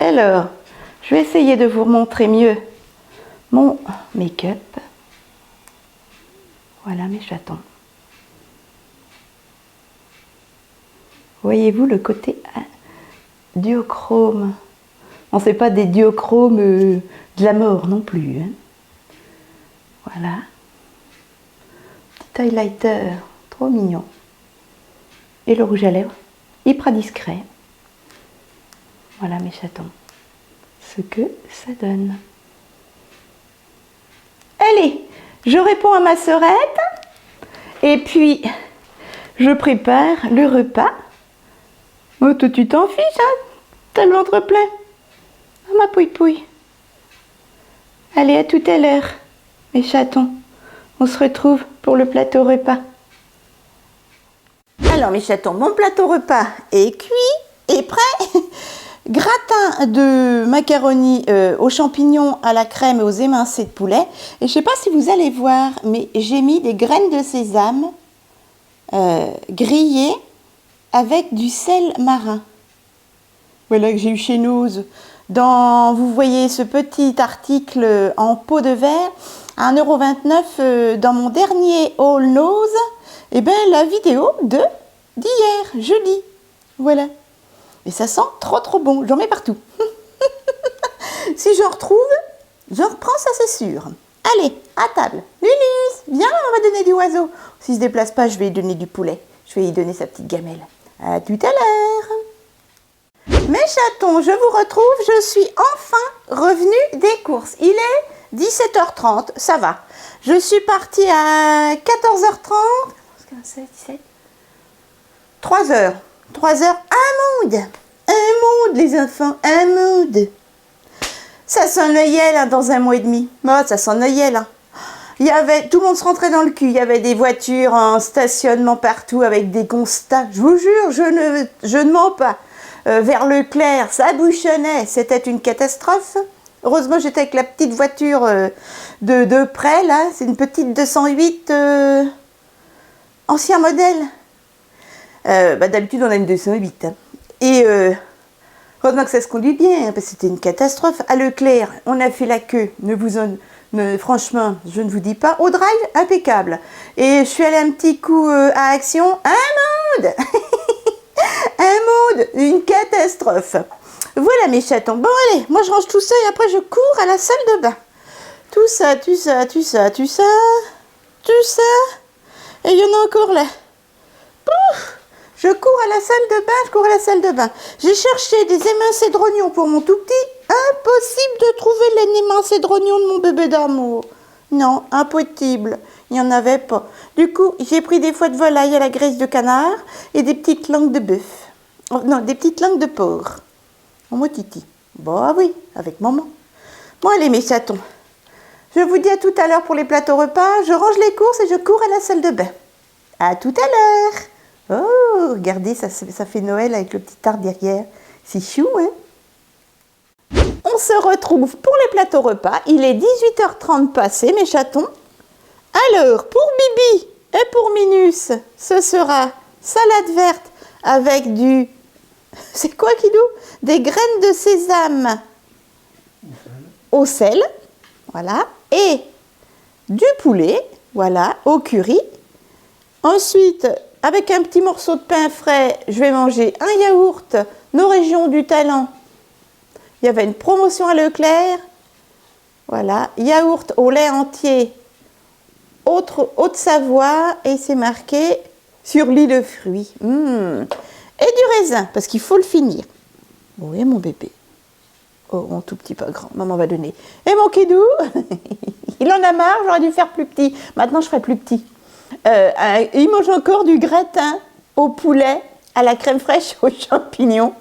Alors, je vais essayer de vous montrer mieux mon make-up. Voilà mes chatons. Voyez-vous le côté duochrome. On ne sait pas des duochromes de la mort non plus. Hein. Voilà. Petit highlighter, trop mignon. Et le rouge à lèvres, hyper discret. Voilà mes chatons. Ce que ça donne. Allez, je réponds à ma sœurette. Et puis, je prépare le repas. Oh, toi, tu t'en fiches, hein? T'as le ventre plein. Oh, ma pouille-pouille. Allez, à tout à l'heure, mes chatons. On se retrouve pour le plateau repas. Alors, mes chatons, mon plateau repas est cuit et prêt. Gratin de macaroni aux champignons, à la crème et aux émincés de poulet. Et je ne sais pas si vous allez voir, mais j'ai mis des graines de sésame grillées avec du sel marin. Voilà que j'ai eu chez Nose. Vous voyez ce petit article en pot de verre à 1,29 € dans mon dernier haul Nose. Et bien la vidéo d'hier, jeudi. Voilà. Et ça sent trop bon. J'en mets partout. Si j'en retrouve, j'en reprends, ça c'est sûr. Allez, à table. Lulus, viens, on va donner du oiseau. S'il ne se déplace pas, je vais lui donner du poulet. Je vais lui donner sa petite gamelle. À tout à l'heure. Mes chatons, je vous retrouve. Je suis enfin revenue des courses. Il est 17h30, ça va. Je suis partie à 14h30. 17, 3h. 3h, un mood, les enfants, un mood. Ça sent Noël hein, dans un mois et demi. Oh, ça sent Noël. Hein. Tout le monde se rentrait dans le cul. Il y avait des voitures en stationnement partout avec des constats. Je vous jure, je ne mens pas. Vers Leclerc, ça bouchonnait. C'était une catastrophe. Heureusement, j'étais avec la petite voiture de près, là. C'est une petite 208 ancien modèle. D'habitude, on a une 208. Hein. Et heureusement que ça se conduit bien, parce que c'était une catastrophe. À Leclerc, on a fait la queue. Franchement, je ne vous dis pas. Au drive, impeccable. Et je suis allée un petit coup à Action. Un mode Un mode, une catastrophe. Voilà mes chatons. Bon allez, moi je range tout ça et après je cours à la salle de bain. Tout ça. Et il y en a encore là. Pouf, je cours à la salle de bain. J'ai cherché des émincés de rognons pour mon tout petit. Impossible de trouver les émincés de rognons de mon bébé d'amour. Non, impossible. Il n'y en avait pas. Du coup, j'ai pris des foies de volaille à la graisse de canard et des petites langues de bœuf. Oh, non, des petites langues de porc. Oh, mon titi. Bah oui, avec maman. Bon, allez, mes chatons. Je vous dis à tout à l'heure pour les plateaux repas. Je range les courses et je cours à la salle de bain. À tout à l'heure. Oh, regardez, ça fait Noël avec le petit arbre derrière. C'est chou, hein? On se retrouve pour les plateaux repas. Il est 18h30 passé, mes chatons. Alors, pour Bibi et pour Minus, ce sera salade verte avec du... C'est quoi, Kidou? Des graines de sésame au sel. Voilà. Et du poulet, voilà, au curry. Ensuite, avec un petit morceau de pain frais, je vais manger un yaourt, nos régions du talent. Il y avait une promotion à Leclerc. Voilà, yaourt au lait entier, Haute-Savoie, et c'est marqué sur lit de fruits. Et du raisin, parce qu'il faut le finir. Oui, mon bébé. Oh, mon tout petit, pas grand. Maman va donner. Et mon Kidou, il en a marre, j'aurais dû faire plus petit. Maintenant, je ferai plus petit. Il mange encore du gratin au poulet, à la crème fraîche, aux champignons.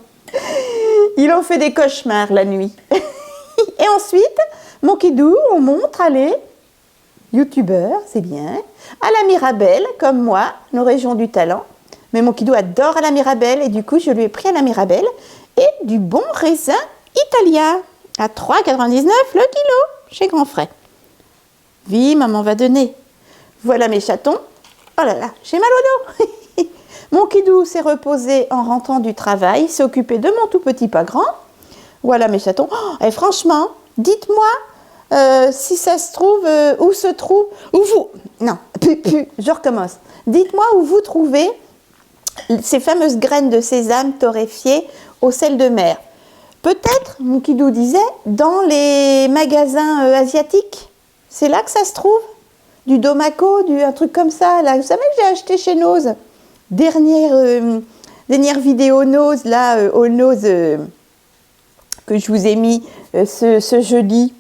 Il en fait des cauchemars la nuit. Et ensuite, mon Kidou, on montre, allez, youtubeur, c'est bien, à la Mirabelle, comme moi, nos régions du talent. Mais mon Kidou adore à la Mirabelle, et du coup, je lui ai pris à la Mirabelle, et du bon raisin italien, à 3,99 le kilo, chez Grand Frais. Oui, maman va donner. Voilà mes chatons. Oh là là, j'ai mal au dos. Mon Kidou s'est reposé en rentrant du travail, s'est occupé de mon tout petit pas grand. Voilà mes chatons. Oh, et franchement, dites-moi si ça se trouve, non, je recommence. Dites-moi où vous trouvez ces fameuses graines de sésame torréfiées au sel de mer. Peut-être, mon Kidou disait, dans les magasins asiatiques. C'est là que ça se trouve. Du Domako, un truc comme ça. Là. Vous savez que j'ai acheté chez Nose. Dernière vidéo Nose, là, au Nose, que je vous ai mis ce jeudi.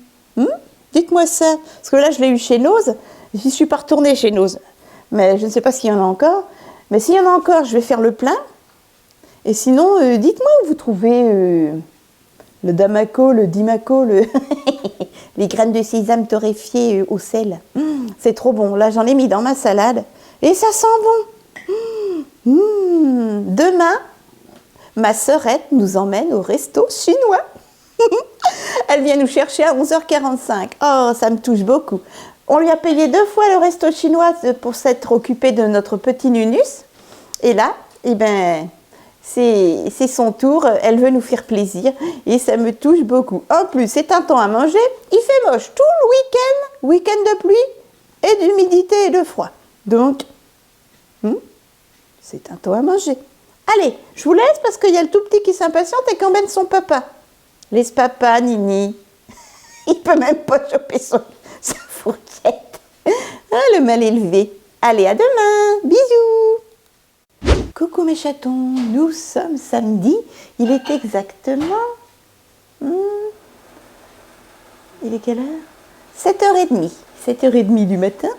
Dites-moi ça. Parce que là, je l'ai eu chez Nose. Je ne suis pas retournée chez Nose. Mais je ne sais pas s'il y en a encore. Mais s'il y en a encore, je vais faire le plein. Et sinon, dites-moi où vous trouvez le Damaco, le Dimaco, les graines de sésame torréfiées au sel. C'est trop bon. Là, j'en ai mis dans ma salade. Et ça sent bon. Demain, ma sœurette nous emmène au resto chinois. Elle vient nous chercher à 11h45. Oh, ça me touche beaucoup. On lui a payé 2 fois le resto chinois pour s'être occupé de notre petit Nunus. Et là, eh ben, c'est son tour. Elle veut nous faire plaisir. Et ça me touche beaucoup. En plus, c'est un temps à manger. Il fait moche tout le week-end de pluie et d'humidité et de froid. Donc, c'est un temps à manger. Allez, je vous laisse parce qu'il y a le tout petit qui s'impatiente et qu'emmène son papa. Laisse papa, Nini. Il peut même pas choper sa fourchette. Ah, le mal élevé. Allez, à demain. Bisous. Coucou mes chatons. Nous sommes samedi. Il est exactement... il est quelle heure? 7h30. 7h30 du matin.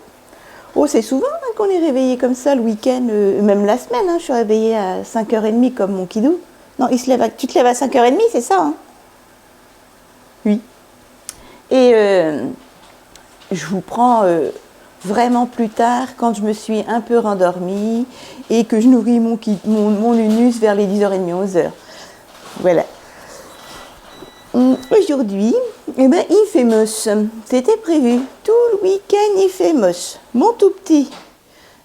Oh, c'est souvent qu'on est réveillé comme ça le week-end, même la semaine. Je suis réveillée à 5h30 comme mon Kidou. Non, tu te lèves à 5h30, c'est ça Oui. Et je vous prends vraiment plus tard, quand je me suis un peu rendormie et que je nourris mon Lunus vers les 10h30, 11h. Voilà. Aujourd'hui, eh ben, il fait moche. C'était prévu. Tout le week-end, il fait moche. Mon tout petit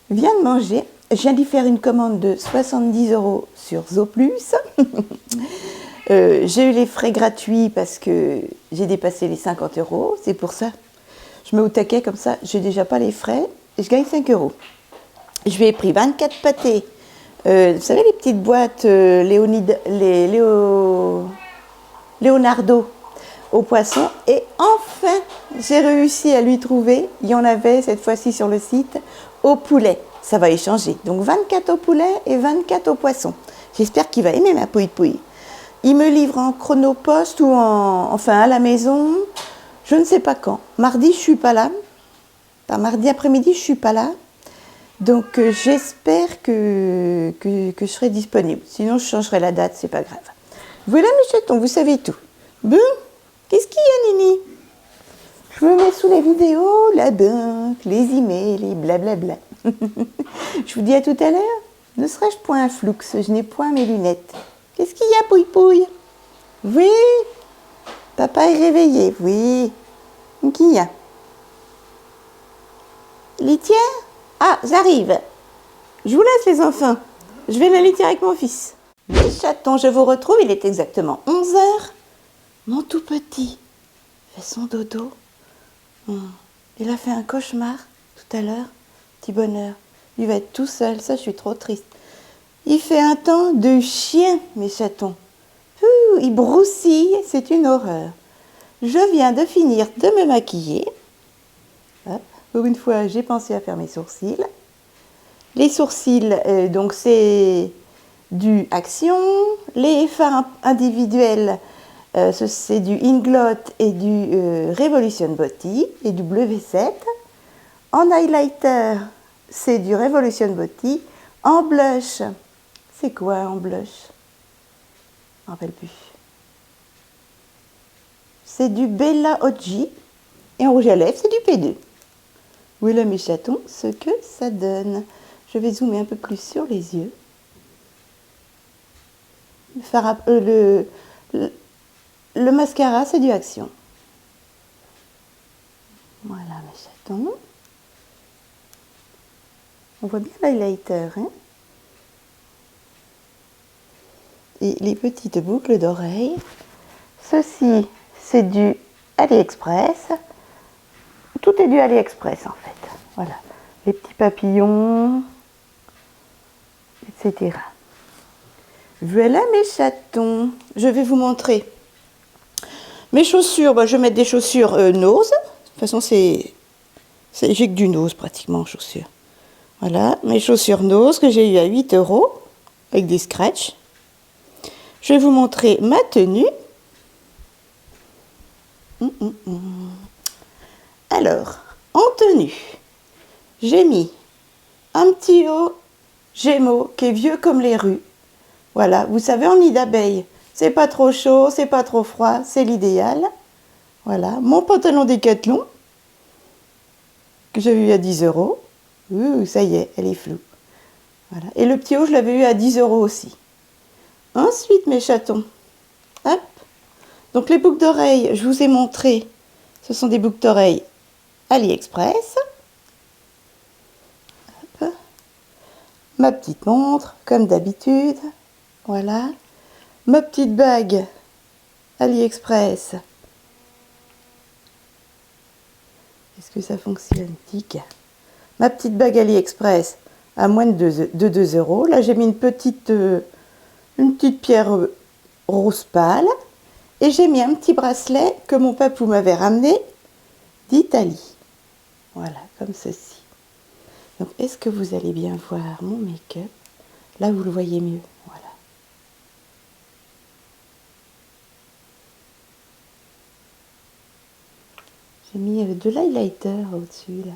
vient de manger. Je viens d'y faire une commande de 70 € sur Zooplus. J'ai eu les frais gratuits parce que j'ai dépassé les 50 €. C'est pour ça. Je mets au taquet comme ça. Je n'ai déjà pas les frais et je gagne 5 €. Je lui ai pris 24 pâtés. Vous savez, les petites boîtes Leonardo au poisson. Et enfin, j'ai réussi à lui trouver. Il y en avait cette fois-ci sur le site au poulet. Ça va échanger. Donc 24 au poulet et 24 au poisson. J'espère qu'il va aimer ma pouille-pouille. Il me livre en chronopost ou à la maison. Je ne sais pas quand. Mardi, je suis pas là. Enfin, mardi après-midi, je suis pas là. Donc j'espère que je serai disponible. Sinon, je changerai la date, c'est pas grave. Voilà mes chatons, vous savez tout. Bon, qu'est-ce qu'il y a, Nini? Je me mets sous les vidéos, la banque, les emails, les blablabla. Je vous dis à tout à l'heure. Ne serais-je point un floux, je n'ai point mes lunettes. Qu'est-ce qu'il y a, pouille-pouille? Oui. Papa est réveillé, oui. Qu'est-ce qu'il y a? Litière? Ah, j'arrive. Je vous laisse les enfants. Je vais à la litière avec mon fils. Les chatons, je vous retrouve, il est exactement 11h. Mon tout petit fait son dodo. Il a fait un cauchemar tout à l'heure. Petit bonheur. Il va être tout seul, ça je suis trop triste. Il fait un temps de chien, mes chatons. Il brousille, c'est une horreur. Je viens de finir de me maquiller. Hop. Pour une fois, j'ai pensé à faire mes sourcils. Les sourcils, donc c'est du Action. Les fards individuels, c'est du Inglot et du Revolution Beauty et du Bleu V7. En highlighter, c'est du Revolution Beauty. En blush, c'est quoi en blush? Je ne me rappelle plus. C'est du Bella OG. Et en rouge à lèvres, c'est du P2. Voilà mes chatons, ce que ça donne. Je vais zoomer un peu plus sur les yeux. Le mascara, c'est du Action. Voilà mes chatons. On voit bien l'highlighter, hein? Et les petites boucles d'oreilles. Ceci, c'est du AliExpress. Tout est du AliExpress en fait. Voilà. Les petits papillons, etc. Voilà mes chatons. Je vais vous montrer mes chaussures. Je vais mettre des chaussures Nose. De toute façon, j'ai que du Nose pratiquement en chaussures. Voilà, mes chaussures Nose que j'ai eu à 8 € avec des scratchs. Je vais vous montrer ma tenue. Alors, en tenue, j'ai mis un petit haut Gémeaux qui est vieux comme les rues. Voilà, vous savez, en nid d'abeille, c'est pas trop chaud, c'est pas trop froid, c'est l'idéal. Voilà, mon pantalon Décathlon que j'ai eu à 10 €. Ça y est, elle est floue. Voilà. Et le petit haut, je l'avais eu à 10 € aussi. Ensuite, mes chatons. Hop. Donc les boucles d'oreilles, je vous ai montré. Ce sont des boucles d'oreilles AliExpress. Hop. Ma petite montre, comme d'habitude. Voilà. Ma petite bague AliExpress. Est-ce que ça fonctionne? Tic. Ma petite bague AliExpress à moins de 2 €. Là, j'ai mis une petite pierre rose pâle. Et j'ai mis un petit bracelet que mon papou m'avait ramené d'Italie. Voilà, comme ceci. Donc, est-ce que vous allez bien voir mon make-up? Là, vous le voyez mieux. Voilà. J'ai mis de l'highlighter au-dessus, là.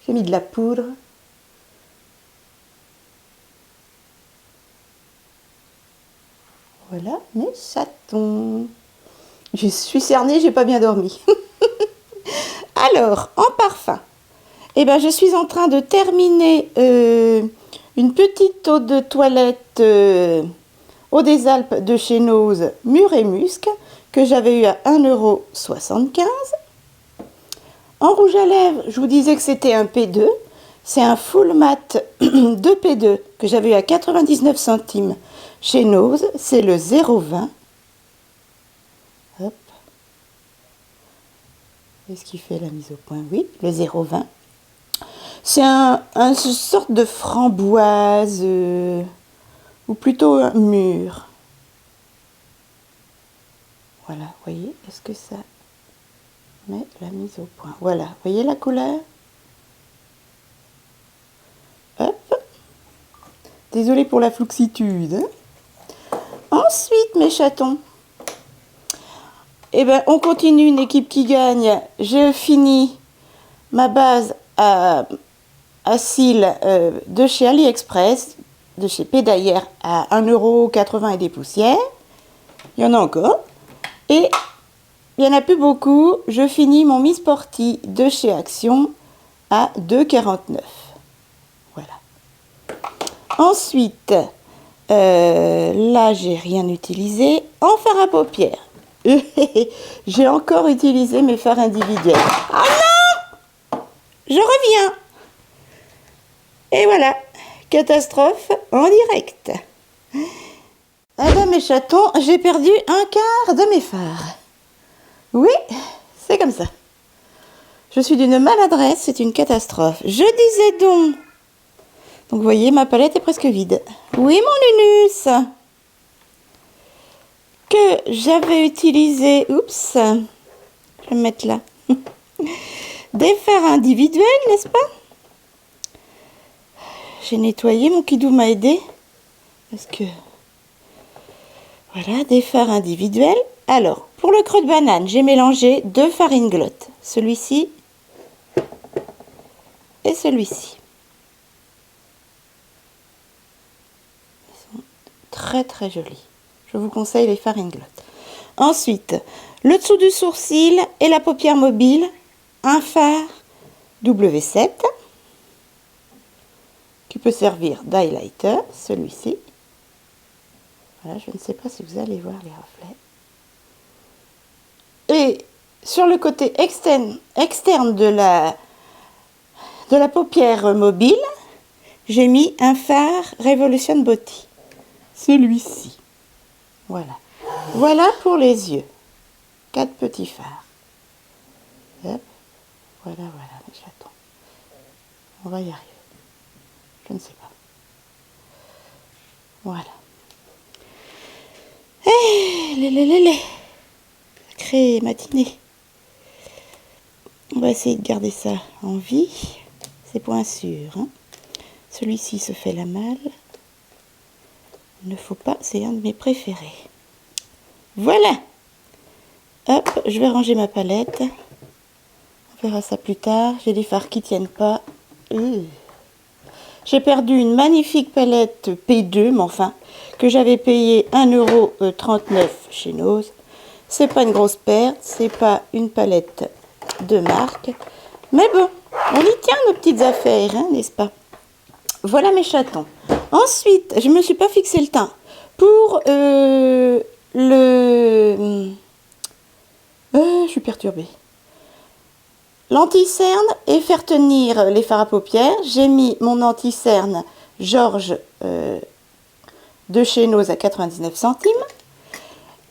J'ai mis de la poudre. Voilà mes chatons. Je suis cernée, j'ai pas bien dormi. Alors, Alors, en parfum, eh ben, je suis en train de terminer une petite eau de toilette eau des Alpes de chez Nose Mûr et Musc que j'avais eu à 1,75 €. En rouge à lèvres, je vous disais que c'était un P2. C'est un full mat de P2 que j'avais eu à 99 centimes chez Nose. C'est le 0,20. Hop. Est-ce qu'il fait la mise au point? Oui, le 0,20. C'est une sorte de framboise, ou plutôt un mûr. Voilà, vous voyez, est-ce que ça met la mise au point? Voilà, vous voyez la couleur? Hop. Désolée pour la fluxitude. Hein. Ensuite, mes chatons, eh ben, on continue une équipe qui gagne. J'ai fini ma base à cils de chez AliExpress, de chez Pédaillère, à 1,80 € et des poussières. Il y en a encore. Et il n'y en a plus beaucoup. Je finis mon Mi Sporty de chez Action à 2,49 €. Voilà. Ensuite, là, j'ai rien utilisé. En fard à paupières, j'ai encore utilisé mes fards individuels. Ah non! Je reviens. Et voilà, catastrophe en direct. Eh bien, mes chatons, j'ai perdu un quart de mes fards. Oui, c'est comme ça. Je suis d'une maladresse, c'est une catastrophe. Je disais donc. Donc, vous voyez, ma palette est presque vide. Oui, mon Lunus. Que j'avais utilisé, oups, je vais me mettre là, des fards individuels, n'est-ce pas? J'ai nettoyé, mon kidou m'a aidé. Parce que, voilà, des fards individuels. Alors, pour le creux de banane, j'ai mélangé 2 fards Inglot. Celui-ci et celui-ci. Ils sont très très jolis. Je vous conseille les fards Inglot. Ensuite, le dessous du sourcil et la paupière mobile, un fard W7 qui peut servir d'highlighter, celui-ci. Voilà, je ne sais pas si vous allez voir les reflets. Et sur le côté externe de la paupière mobile, j'ai mis un fard Revolution Beauty. Celui-ci. Voilà. Voilà pour les yeux. 4 petits fards. Hop. Voilà, mes chatons. On va y arriver. Je ne sais pas. Voilà. Sacrée matinée. On va essayer de garder ça en vie. C'est point sûr. Hein. Celui-ci se fait la malle. Il ne faut pas, c'est un de mes préférés. Voilà. Hop, je vais ranger ma palette. On verra ça plus tard. J'ai des fards qui tiennent pas. J'ai perdu une magnifique palette P2, mais enfin, que j'avais payé 1,39 € chez Nose. C'est pas une grosse perte, c'est pas une palette de marque. Mais bon, on y tient nos petites affaires, hein, n'est-ce pas? Voilà mes chatons. Ensuite, je ne me suis pas fixé le temps. Pour je suis perturbée. L'anti-cerne et faire tenir les fards à paupières. J'ai mis mon anti-cerne Georges de chez Nose à 99 centimes.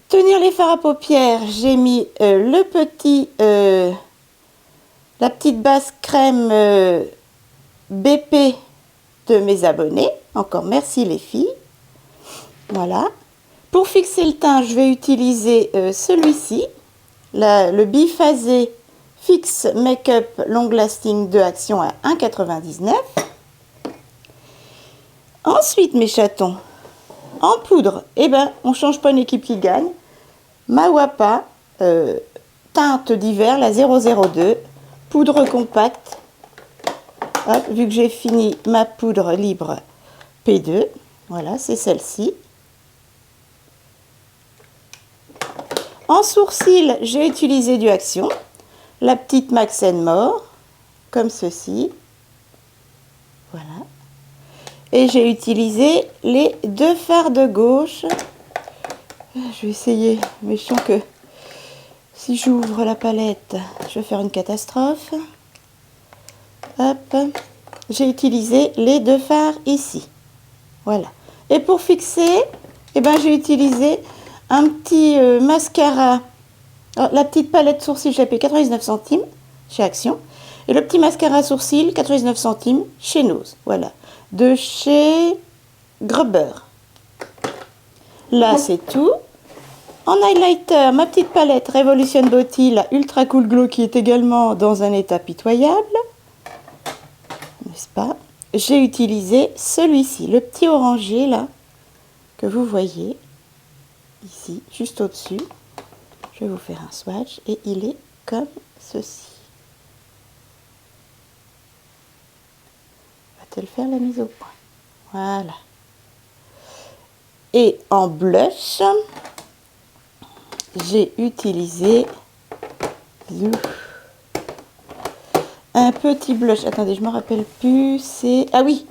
Tenir les fards à paupières, j'ai mis la petite base crème BP de mes abonnés. Encore merci les filles. Voilà. Pour fixer le teint, je vais utiliser celui-ci, le biphasé Fix Make-up Long Lasting de Action à 1,99 €. Ensuite, mes chatons, en poudre, eh ben, on ne change pas une équipe qui gagne. Ma Wapa, teinte d'hiver, la 002, poudre compacte. Hop, vu que j'ai fini ma poudre libre P2, voilà, c'est celle-ci. En sourcil, j'ai utilisé du Action. la petite Max More, comme ceci. Voilà. Et j'ai utilisé les 2 fards de gauche. Je vais essayer, mais je sens que si j'ouvre la palette, je vais faire une catastrophe. Hop. J'ai utilisé les 2 fards ici. Voilà. Et pour fixer, eh ben, j'ai utilisé un petit mascara. Alors, la petite palette sourcil, je l'ai payé 99 centimes chez Action. Et le petit mascara sourcil, 99 centimes chez Nose. Voilà. De chez Grubber. Là, c'est tout. En highlighter, ma petite palette Revolution Beauty, la Ultra Cool Glow, qui est également dans un état pitoyable. N'est-ce pas? J'ai utilisé celui-ci, le petit orangé là, que vous voyez ici, juste au-dessus. Je vais vous faire un swatch et il est comme ceci. Va-t-elle faire la mise au point? Voilà. Et en blush, j'ai utilisé un petit blush. Attendez, je me rappelle plus. C'est ah oui,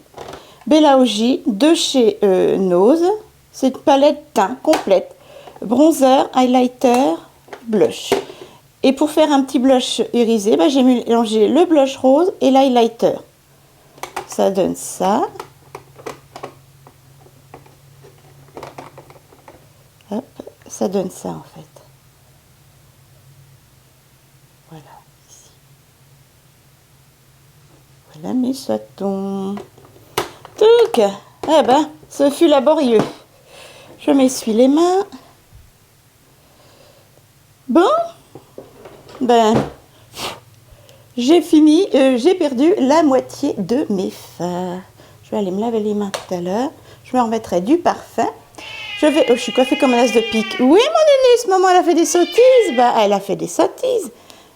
Bella Oji de chez Nose. C'est une palette teint complète. Bronzer, highlighter, blush. Et pour faire un petit blush irisé, bah, j'ai mélangé le blush rose et l'highlighter. Ça donne ça. Hop, ça donne ça en fait. Voilà, ici. Voilà mes chatons. Touc! Eh ben, ce fut laborieux. Je m'essuie les mains. Bon, ben, j'ai fini, j'ai perdu la moitié de mes fards. Je vais aller me laver les mains tout à l'heure. Je me remettrai du parfum. Je vais, oh, je suis coiffée comme un as de pique. Oui, mon Néné, ce moment, elle a fait des sottises. Bah, elle a fait des sottises.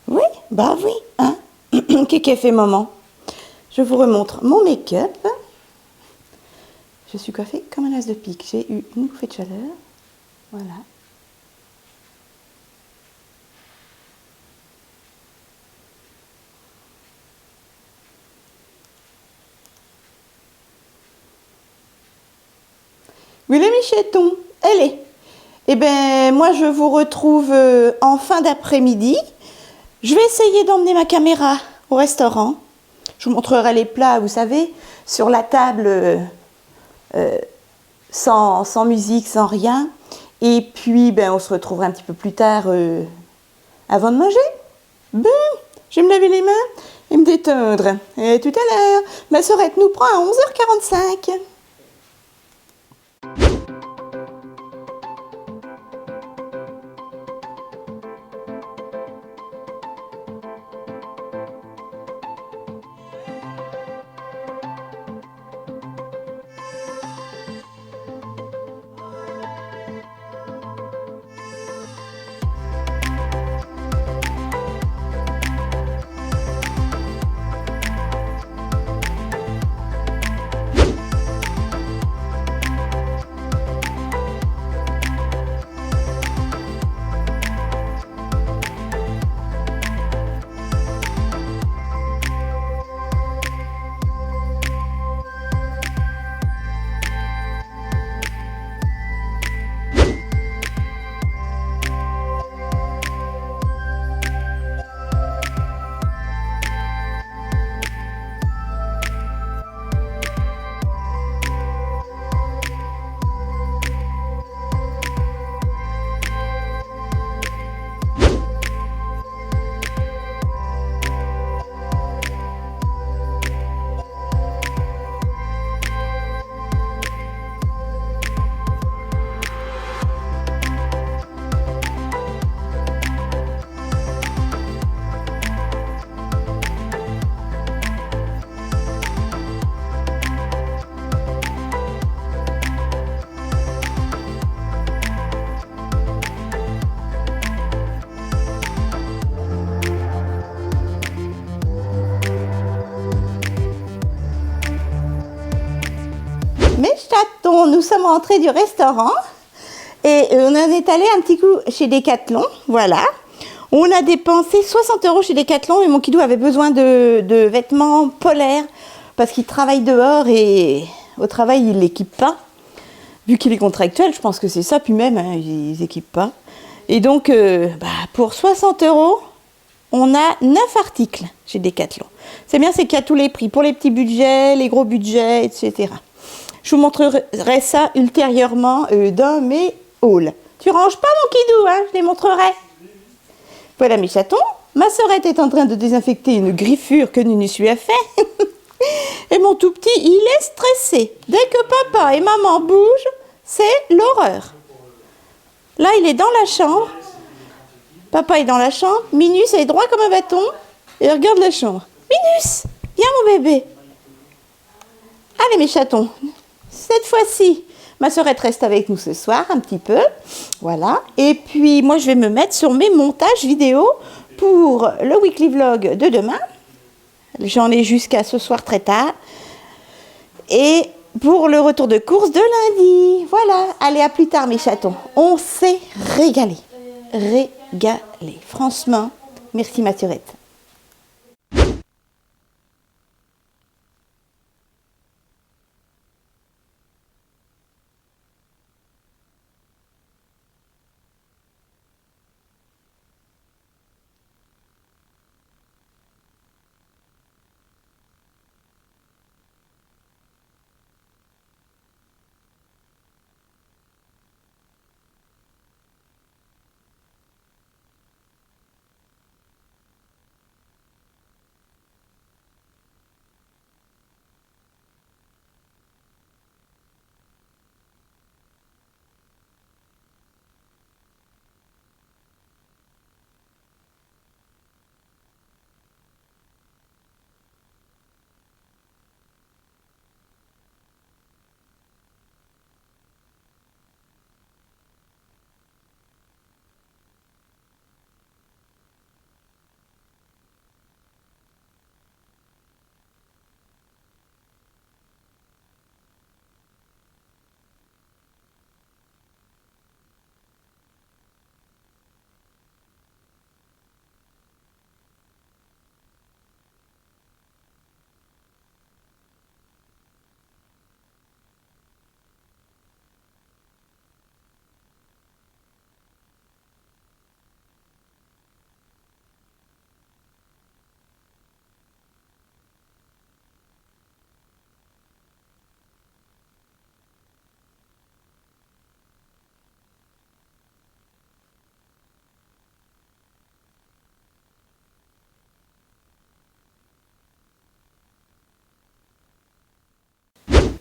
Oui, bah oui, hein. Qu'est-ce qu'elle fait, maman? Je vous remontre mon make-up. Je suis coiffée comme un as de pique. J'ai eu une bouffée de chaleur. Voilà. Oui, les michetons, allez. Eh bien, moi, je vous retrouve en fin d'après-midi. Je vais essayer d'emmener ma caméra au restaurant. Je vous montrerai les plats, vous savez, sur la table, sans musique, sans rien. Et puis, ben, on se retrouvera un petit peu plus tard avant de manger. Bon, je vais me laver les mains et me détendre. Et tout à l'heure, ma sœurette nous prend à 11h45. Mes chatons, nous sommes rentrés du restaurant et on en est allé un petit coup chez Decathlon, voilà. On a dépensé 60 € chez Decathlon et mon kidou avait besoin de vêtements polaires parce qu'il travaille dehors et au travail, il ne l'équipe pas. Vu qu'il est contractuel, je pense que c'est ça, puis même, hein, ils n'équipent pas. Et donc, pour 60 €, on a 9 articles chez Decathlon. C'est bien, c'est qu'il y a tous les prix, pour les petits budgets, les gros budgets, etc. Je vous montrerai ça ultérieurement dans mes hauls. Tu ranges pas mon kidou, hein, je les montrerai. Voilà mes chatons. Ma sœurette est en train de désinfecter une griffure que Nunus lui a fait. Et mon tout petit, il est stressé. Dès que papa et maman bougent, c'est l'horreur. Là, il est dans la chambre. Papa est dans la chambre. Minus est droit comme un bâton. Et regarde la chambre. Minus, viens mon bébé. Allez mes chatons. Cette fois-ci, ma sœurette reste avec nous ce soir un petit peu. Voilà. Et puis, moi, je vais me mettre sur mes montages vidéo pour le weekly vlog de demain. J'en ai jusqu'à ce soir très tard. Et pour le retour de course de lundi. Voilà. Allez, à plus tard, mes chatons. On s'est régalé. Régalé. Franchement, merci ma sœurette.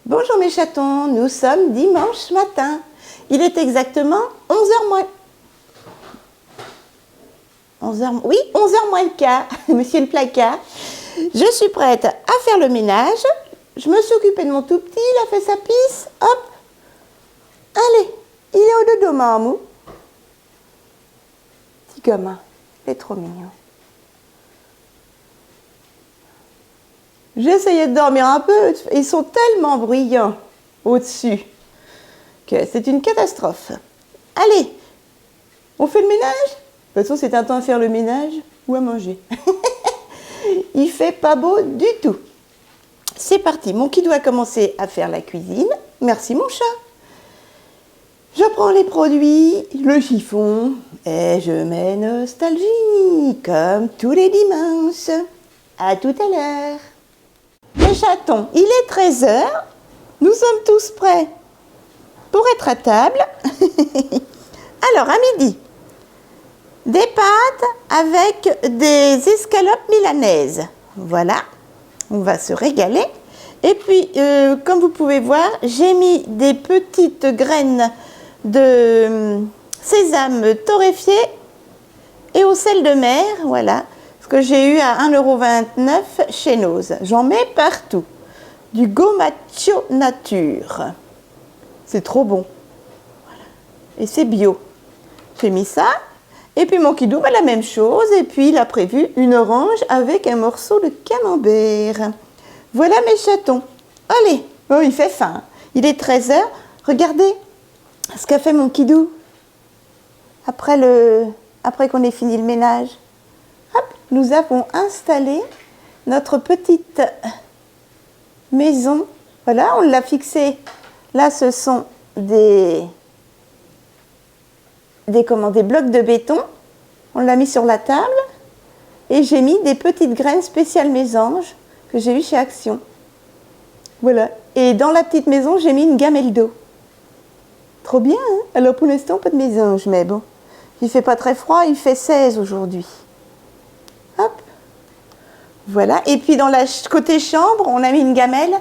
Bonjour mes chatons, nous sommes dimanche matin. Il est exactement 11h moins... 11h... Oui, 11h moins le quart, monsieur le placard. Je suis prête à faire le ménage. Je me suis occupée de mon tout petit, il a fait sa pisse. Hop. Allez, il est au dodo, mamou. Petit gamin, il est trop mignon. J'essayais de dormir un peu, ils sont tellement bruyants au-dessus que c'est une catastrophe. Allez, on fait le ménage? De toute façon, c'est un temps à faire le ménage ou à manger. Il fait pas beau du tout. C'est parti, mon kidou a commencé à faire la cuisine. Merci mon chat. Je prends les produits, le chiffon et je mets nostalgie comme tous les dimanches. À tout à l'heure. Mes chatons, il est 13h, nous sommes tous prêts pour être à table. Alors, à midi, des pâtes avec des escalopes milanaises. Voilà, on va se régaler. Et puis, comme vous pouvez voir, j'ai mis des petites graines de sésame torréfié et au sel de mer, voilà. Que j'ai eu à 1,29 € chez Nose. J'en mets partout. Du Gomaccio Nature. C'est trop bon. Voilà. Et c'est bio. J'ai mis ça. Et puis mon kidou, la même chose. Et puis il a prévu une orange avec un morceau de camembert. Voilà mes chatons. Allez. Oh, il fait faim. Il est 13h. Regardez ce qu'a fait mon kidou. Après après qu'on ait fini le ménage. Hop, nous avons installé notre petite maison. Voilà, on l'a fixée. Là, ce sont des blocs de béton. On l'a mis sur la table. Et j'ai mis des petites graines spéciales mésanges que j'ai eues chez Action. Voilà. Et dans la petite maison, j'ai mis une gamelle d'eau. Trop bien, hein? Alors pour l'instant, pas de mésanges, mais bon. Il ne fait pas très froid, il fait 16 aujourd'hui. Hop. Voilà. Et puis dans la côté chambre, on a mis une gamelle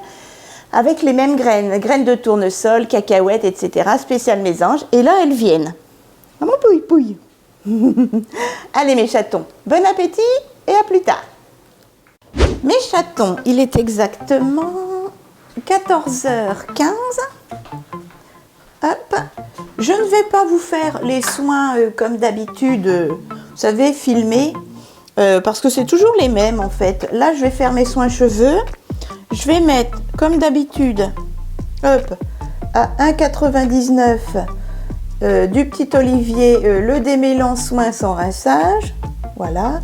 avec les mêmes graines. Graines de tournesol, cacahuètes, etc. Spéciales mésanges. Et là, elles viennent. Maman pouille, pouille. Allez mes chatons, bon appétit et à plus tard. Mes chatons, il est exactement 14h15. Hop. Je ne vais pas vous faire les soins comme d'habitude, vous savez, filmés, parce que c'est toujours les mêmes en fait. Là, je vais faire mes soins cheveux. Je vais mettre, comme d'habitude, hop, à 1,99 du petit Olivier, le démêlant soin sans rinçage. Voilà.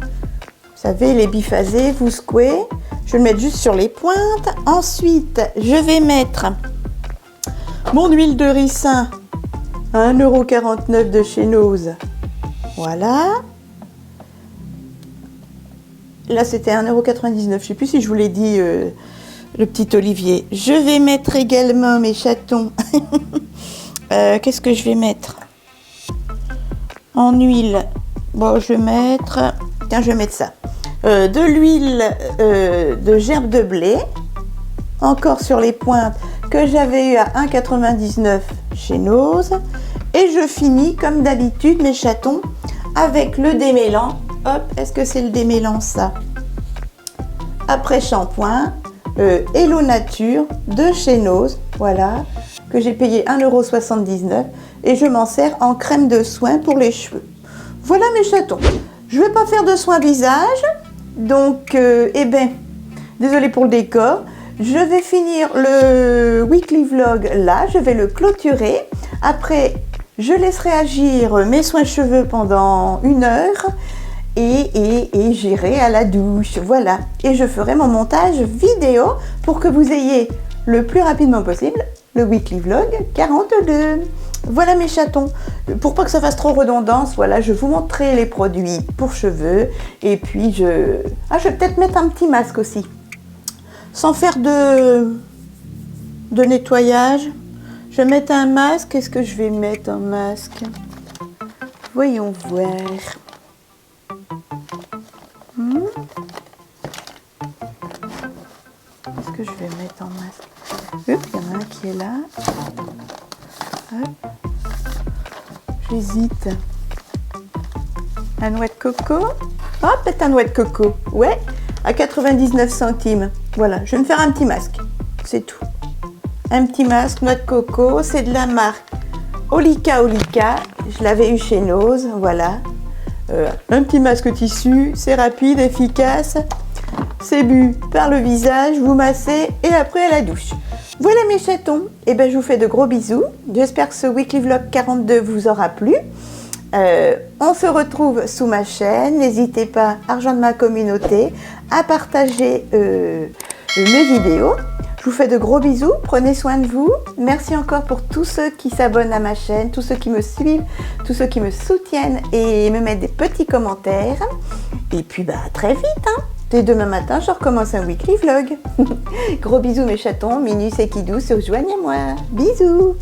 Vous savez, les biphasés, vous secouez. Je vais le mettre juste sur les pointes. Ensuite, je vais mettre mon huile de ricin à 1,49 € de chez Nose. Voilà. Là, c'était 1,99 €. Je ne sais plus si je vous l'ai dit, le petit Olivier. Je vais mettre également mes chatons. Qu'est-ce que je vais mettre en huile? Bon, je vais mettre... Tiens, je vais mettre ça. De l'huile de gerbe de blé. Encore sur les pointes que j'avais eu à 1,99 € chez Nose. Et je finis, comme d'habitude, mes chatons, avec le démêlant. Hop, est-ce que c'est le démêlant, ça? Après shampoing, Hello Nature de chez Nose. Voilà. Que j'ai payé 1,79 € et je m'en sers en crème de soin pour les cheveux. Voilà mes chatons. Je ne vais pas faire de soin visage, donc, désolée pour le décor. Je vais finir le weekly vlog là, je vais le clôturer. Après, je laisserai agir mes soins cheveux pendant 1 heure et j'irai à la douche. Voilà. Et je ferai mon montage vidéo pour que vous ayez le plus rapidement possible le weekly vlog 42. Voilà mes chatons. Pour pas que ça fasse trop redondance, voilà, je vous montrerai les produits pour cheveux. Et puis je vais peut-être mettre un petit masque aussi. Sans faire de nettoyage. Je vais mettre un masque. Qu'est-ce que je vais mettre en masque? Voyons voir. Qu'est-ce que je vais mettre en masque? Hop, il y en a un qui est là. Hop. J'hésite. Un noix de coco. Oh, peut-être un noix de coco. Ouais, à 99 centimes. Voilà, je vais me faire un petit masque. C'est tout. Un petit masque, noix de coco. C'est de la marque Olika Olika. Je l'avais eu chez Nose. Voilà. Un petit masque tissu. C'est rapide, efficace. C'est bu par le visage, vous massez et après à la douche. Voilà mes chatons, et ben je vous fais de gros bisous. J'espère que ce weekly vlog 42 vous aura plu. On se retrouve sous ma chaîne. N'hésitez pas, argent de ma communauté, à partager mes vidéos. Je vous fais de gros bisous, prenez soin de vous. Merci encore pour tous ceux qui s'abonnent à ma chaîne, tous ceux qui me suivent, tous ceux qui me soutiennent et me mettent des petits commentaires. Et puis bah à très vite, hein. Dès demain matin, je recommence un weekly vlog. Gros bisous mes chatons, Minus et Kidou se rejoignent à moi. Bisous.